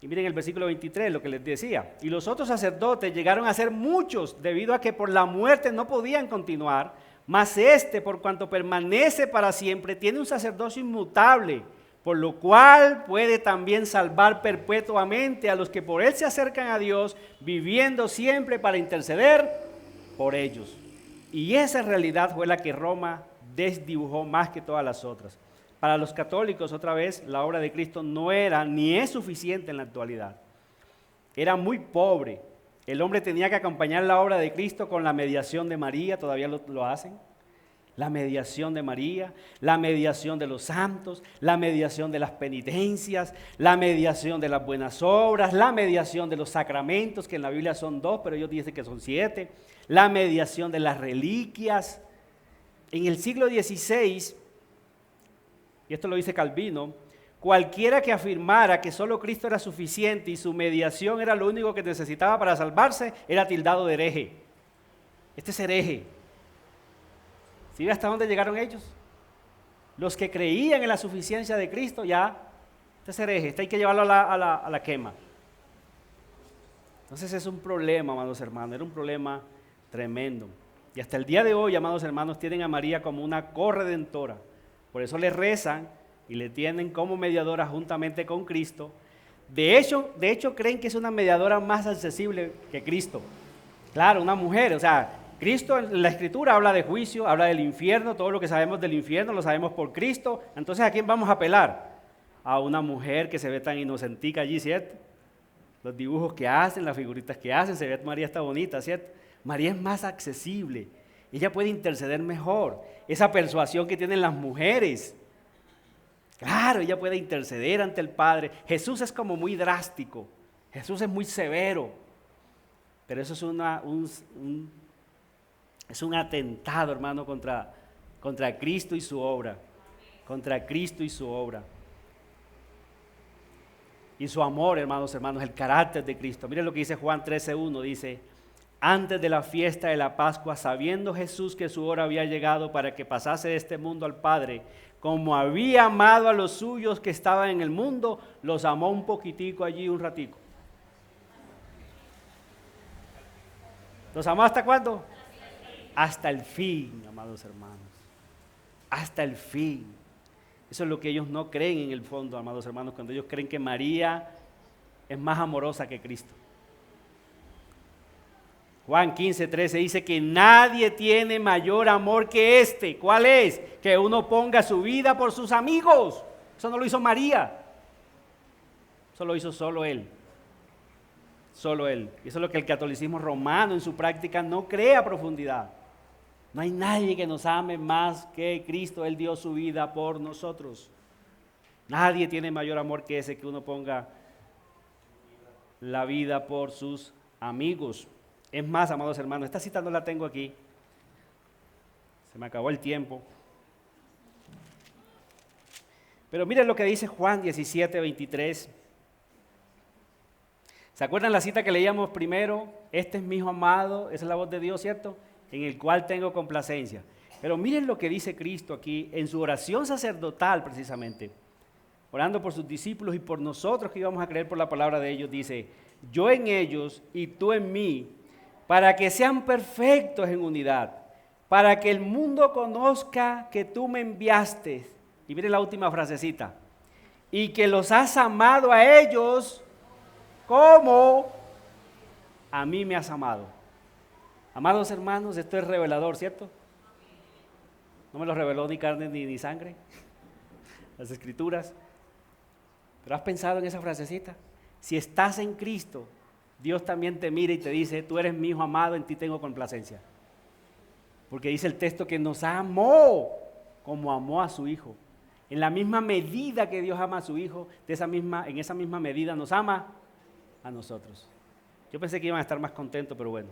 Y miren el versículo 23, lo que les decía. Y los otros sacerdotes llegaron a ser muchos, debido a que por la muerte no podían continuar, mas este, por cuanto permanece para siempre, tiene un sacerdocio inmutable, por lo cual puede también salvar perpetuamente a los que por él se acercan a Dios, viviendo siempre para interceder por ellos. Y esa realidad fue la que Roma desdibujó más que todas las otras. Para los católicos, otra vez, la obra de Cristo no era ni es suficiente en la actualidad. Era muy pobre. El hombre tenía que acompañar la obra de Cristo con la mediación de María, todavía lo hacen. La mediación de María, la mediación de los santos, la mediación de las penitencias, la mediación de las buenas obras, la mediación de los sacramentos, que en la Biblia son 2, pero ellos dicen que son 7, la mediación de las reliquias. En el siglo XVI, y esto lo dice Calvino, cualquiera que afirmara que solo Cristo era suficiente y su mediación era lo único que necesitaba para salvarse, era tildado de hereje. Este es hereje. ¿Sí ve hasta dónde llegaron ellos? Los que creían en la suficiencia de Cristo, ya, este es hereje, este hay que llevarlo a la quema. Entonces es un problema, amados hermanos, era un problema tremendo. Y hasta el día de hoy, amados hermanos, tienen a María como una corredentora. Por eso le rezan y le tienen como mediadora juntamente con Cristo. De hecho, creen que es una mediadora más accesible que Cristo. Claro, una mujer, o sea, Cristo en la Escritura habla de juicio, habla del infierno, todo lo que sabemos del infierno lo sabemos por Cristo. Entonces, ¿a quién vamos a apelar? A una mujer que se ve tan inocentica allí, ¿cierto? Los dibujos que hacen, las figuritas que hacen, se ve María está bonita, ¿cierto? María es más accesible, ella puede interceder mejor. Esa persuasión que tienen las mujeres, claro, ella puede interceder ante el Padre. Jesús es como muy drástico, Jesús es muy severo, pero eso es un atentado, hermano, contra Cristo y su obra, contra Cristo y su obra. Y su amor, hermanos, el carácter de Cristo. Miren lo que dice Juan 13:1, dice, antes de la fiesta de la Pascua, sabiendo Jesús que su hora había llegado para que pasase de este mundo al Padre, como había amado a los suyos que estaban en el mundo, los amó un poquitico allí, un ratico. ¿Los amó hasta cuándo? Hasta el fin, amados hermanos. Hasta el fin. Eso es lo que ellos no creen en el fondo, amados hermanos, cuando ellos creen que María es más amorosa que Cristo. Juan 15:13 dice que nadie tiene mayor amor que este. ¿Cuál es? Que uno ponga su vida por sus amigos. Eso no lo hizo María. Eso lo hizo solo Él. Solo Él. Eso es lo que el catolicismo romano en su práctica no cree a profundidad. No hay nadie que nos ame más que Cristo. Él dio su vida por nosotros. Nadie tiene mayor amor que ese, que uno ponga la vida por sus amigos. Es más, amados hermanos, esta cita no la tengo aquí. Se me acabó el tiempo. Pero miren lo que dice Juan 17:23. ¿Se acuerdan la cita que leíamos primero? Este es mi hijo amado, esa es la voz de Dios, ¿cierto? En el cual tengo complacencia. Pero miren lo que dice Cristo aquí en su oración sacerdotal precisamente. Orando por sus discípulos y por nosotros que íbamos a creer por la palabra de ellos, dice, yo en ellos y tú en mí, para que sean perfectos en unidad, para que el mundo conozca que tú me enviaste. Y miren la última frasecita. Y que los has amado a ellos como a mí me has amado. Amados hermanos, esto es revelador, ¿cierto? No me lo reveló ni carne ni sangre, las Escrituras. Pero ¿has pensado en esa frasecita? Si estás en Cristo, Dios también te mira y te dice, tú eres mi hijo amado, en ti tengo complacencia. Porque dice el texto que nos amó como amó a su hijo. En la misma medida que Dios ama a su hijo, en esa misma medida nos ama a nosotros. Yo pensé que iban a estar más contentos, pero bueno.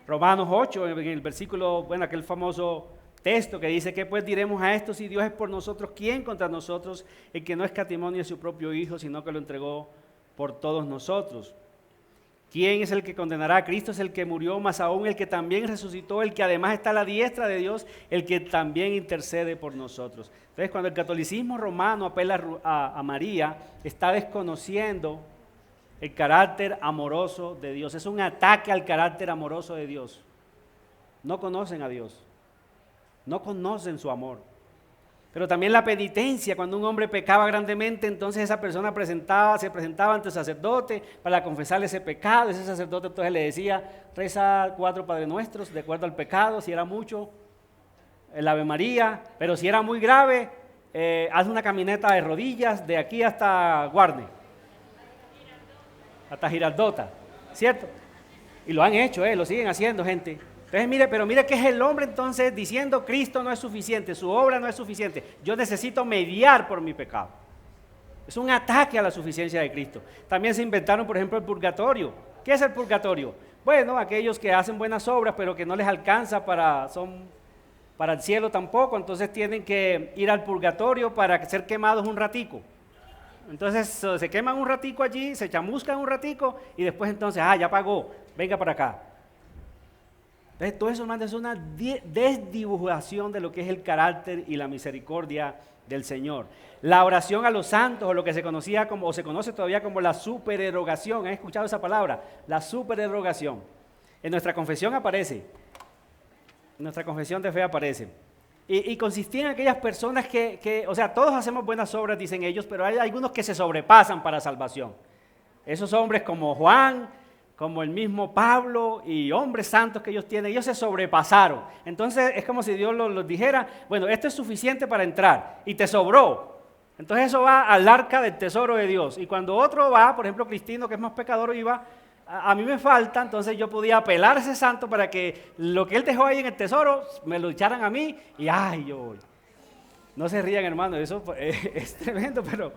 Romanos 8, en el versículo, bueno, aquel famoso texto que dice, ¿qué pues diremos a esto? Si Dios es por nosotros, ¿quién contra nosotros? El que no escatimó ni a su propio hijo, sino que lo entregó por todos nosotros. ¿Quién es el que condenará? Cristo es el que murió, más aún el que también resucitó, el que además está a la diestra de Dios, el que también intercede por nosotros. Entonces, cuando el catolicismo romano apela a María, está desconociendo el carácter amoroso de Dios. Es un ataque al carácter amoroso de Dios. No conocen a Dios, no conocen su amor. Pero también la penitencia, cuando un hombre pecaba grandemente, entonces esa persona se presentaba ante el sacerdote para confesarle ese pecado. Ese sacerdote entonces le decía, reza 4 Padre Nuestros de acuerdo al pecado, si era mucho, el Ave María, pero si era muy grave, haz una caminata de rodillas de aquí hasta Guarne, hasta Girardota, ¿cierto? Y lo han hecho, lo siguen haciendo, gente. Entonces mire que es el hombre entonces diciendo Cristo no es suficiente, su obra no es suficiente, yo necesito mediar por mi pecado. Es un ataque a la suficiencia de Cristo. También se inventaron, por ejemplo, el purgatorio. ¿Qué es el purgatorio? Bueno, aquellos que hacen buenas obras pero que no les alcanza para el cielo tampoco, entonces tienen que ir al purgatorio para ser quemados un ratico. Entonces se queman un ratico allí, se chamuscan un ratico y después entonces, ya pagó, venga para acá. Entonces, todo eso, hermano, es una desdibujación de lo que es el carácter y la misericordia del Señor. La oración a los santos, o lo que se conocía como, o se conoce todavía como la supererogación. ¿Han escuchado esa palabra? La supererogación. En nuestra confesión aparece. En nuestra confesión de fe aparece. Y consistía en aquellas personas o sea, todos hacemos buenas obras, dicen ellos, pero hay algunos que se sobrepasan para salvación. Esos hombres como Juan, como el mismo Pablo y hombres santos que ellos tienen, ellos se sobrepasaron. Entonces es como si Dios los dijera, bueno, esto es suficiente para entrar y te sobró. Entonces eso va al arca del tesoro de Dios. Y cuando otro va, por ejemplo Cristino, que es más pecador, iba, a mí me falta, entonces yo podía apelar a ese santo para que lo que él dejó ahí en el tesoro me lo echaran a mí y yo voy. No se rían, hermano, eso es tremendo, pero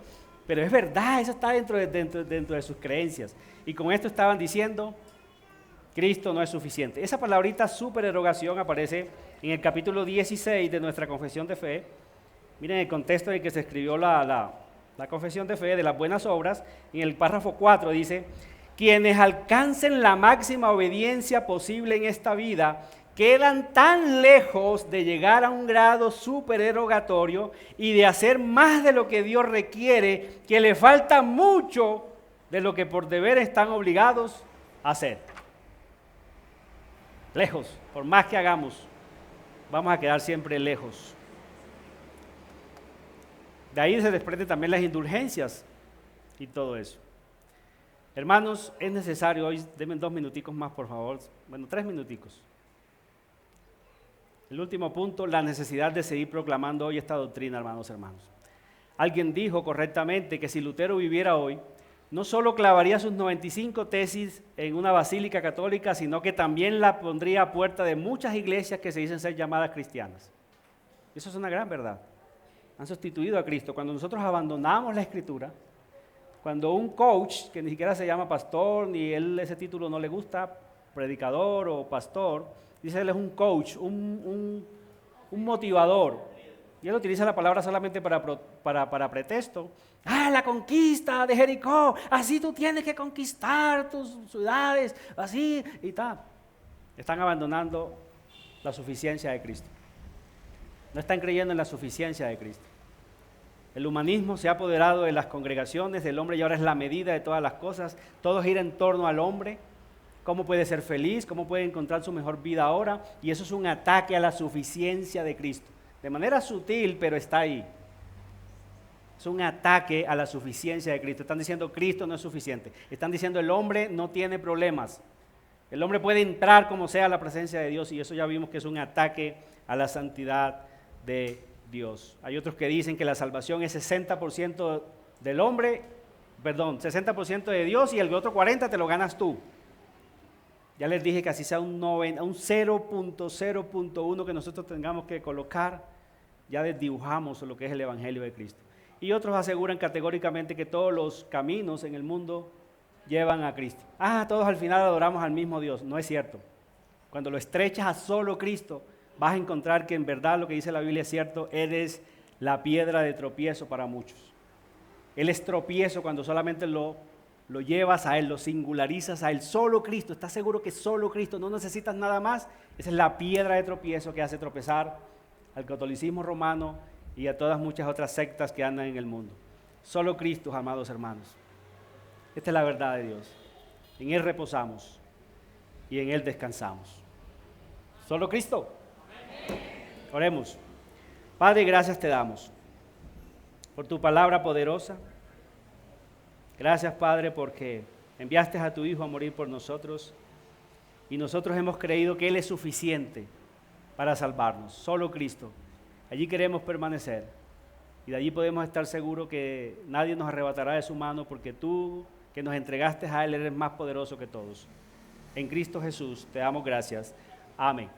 es verdad, eso está dentro de sus creencias. Y con esto estaban diciendo, Cristo no es suficiente. Esa palabrita supererogación aparece en el capítulo 16 de nuestra confesión de fe. Miren el contexto en el que se escribió la confesión de fe de las buenas obras. En el párrafo 4 dice, quienes alcancen la máxima obediencia posible en esta vida, quedan tan lejos de llegar a un grado supererogatorio y de hacer más de lo que Dios requiere, que le falta mucho de lo que por deber están obligados a hacer. Lejos, por más que hagamos, vamos a quedar siempre lejos. De ahí se desprenden también las indulgencias y todo eso. Hermanos, es necesario hoy, denme 2 minuticos más, por favor. Bueno, 3 minuticos. El último punto, la necesidad de seguir proclamando hoy esta doctrina, hermanos. Alguien dijo correctamente que si Lutero viviera hoy, no solo clavaría sus 95 tesis en una basílica católica, sino que también la pondría a puerta de muchas iglesias que se dicen ser llamadas cristianas. Eso es una gran verdad. Han sustituido a Cristo. Cuando nosotros abandonamos la Escritura, cuando un coach, que ni siquiera se llama pastor, ni él ese título no le gusta, predicador o pastor, dice él es un coach, un motivador. Y él utiliza la palabra solamente para pretexto. La conquista de Jericó, así tú tienes que conquistar tus ciudades, así y tal. Están abandonando la suficiencia de Cristo. No están creyendo en la suficiencia de Cristo. El humanismo se ha apoderado de las congregaciones del hombre y ahora es la medida de todas las cosas. Todo gira en torno al hombre. Cómo puede ser feliz, cómo puede encontrar su mejor vida ahora. Y eso es un ataque a la suficiencia de Cristo. De manera sutil, pero está ahí. Es un ataque a la suficiencia de Cristo. Están diciendo Cristo no es suficiente. Están diciendo el hombre no tiene problemas. El hombre puede entrar como sea a la presencia de Dios y eso ya vimos que es un ataque a la santidad de Dios. Hay otros que dicen que la salvación es 60% del hombre, 60% de Dios y el otro 40% te lo ganas tú. Ya les dije que así sea un 0.0.1 que nosotros tengamos que colocar, ya desdibujamos lo que es el Evangelio de Cristo. Y otros aseguran categóricamente que todos los caminos en el mundo llevan a Cristo. Todos al final adoramos al mismo Dios. No es cierto. Cuando lo estrechas a solo Cristo, vas a encontrar que en verdad lo que dice la Biblia es cierto, eres la piedra de tropiezo para muchos. Él es tropiezo cuando solamente lo lo llevas a Él, lo singularizas a Él. Solo Cristo, ¿estás seguro que solo Cristo? No necesitas nada más. Esa es la piedra de tropiezo que hace tropezar al catolicismo romano y a todas muchas otras sectas que andan en el mundo. Solo Cristo, amados hermanos. Esta es la verdad de Dios. En Él reposamos y en Él descansamos. Solo Cristo. Oremos. Padre, gracias te damos por tu palabra poderosa. Gracias, Padre, porque enviaste a tu Hijo a morir por nosotros y nosotros hemos creído que Él es suficiente para salvarnos. Solo Cristo. Allí queremos permanecer y de allí podemos estar seguros que nadie nos arrebatará de su mano porque tú, que nos entregaste a Él, eres más poderoso que todos. En Cristo Jesús te damos gracias. Amén.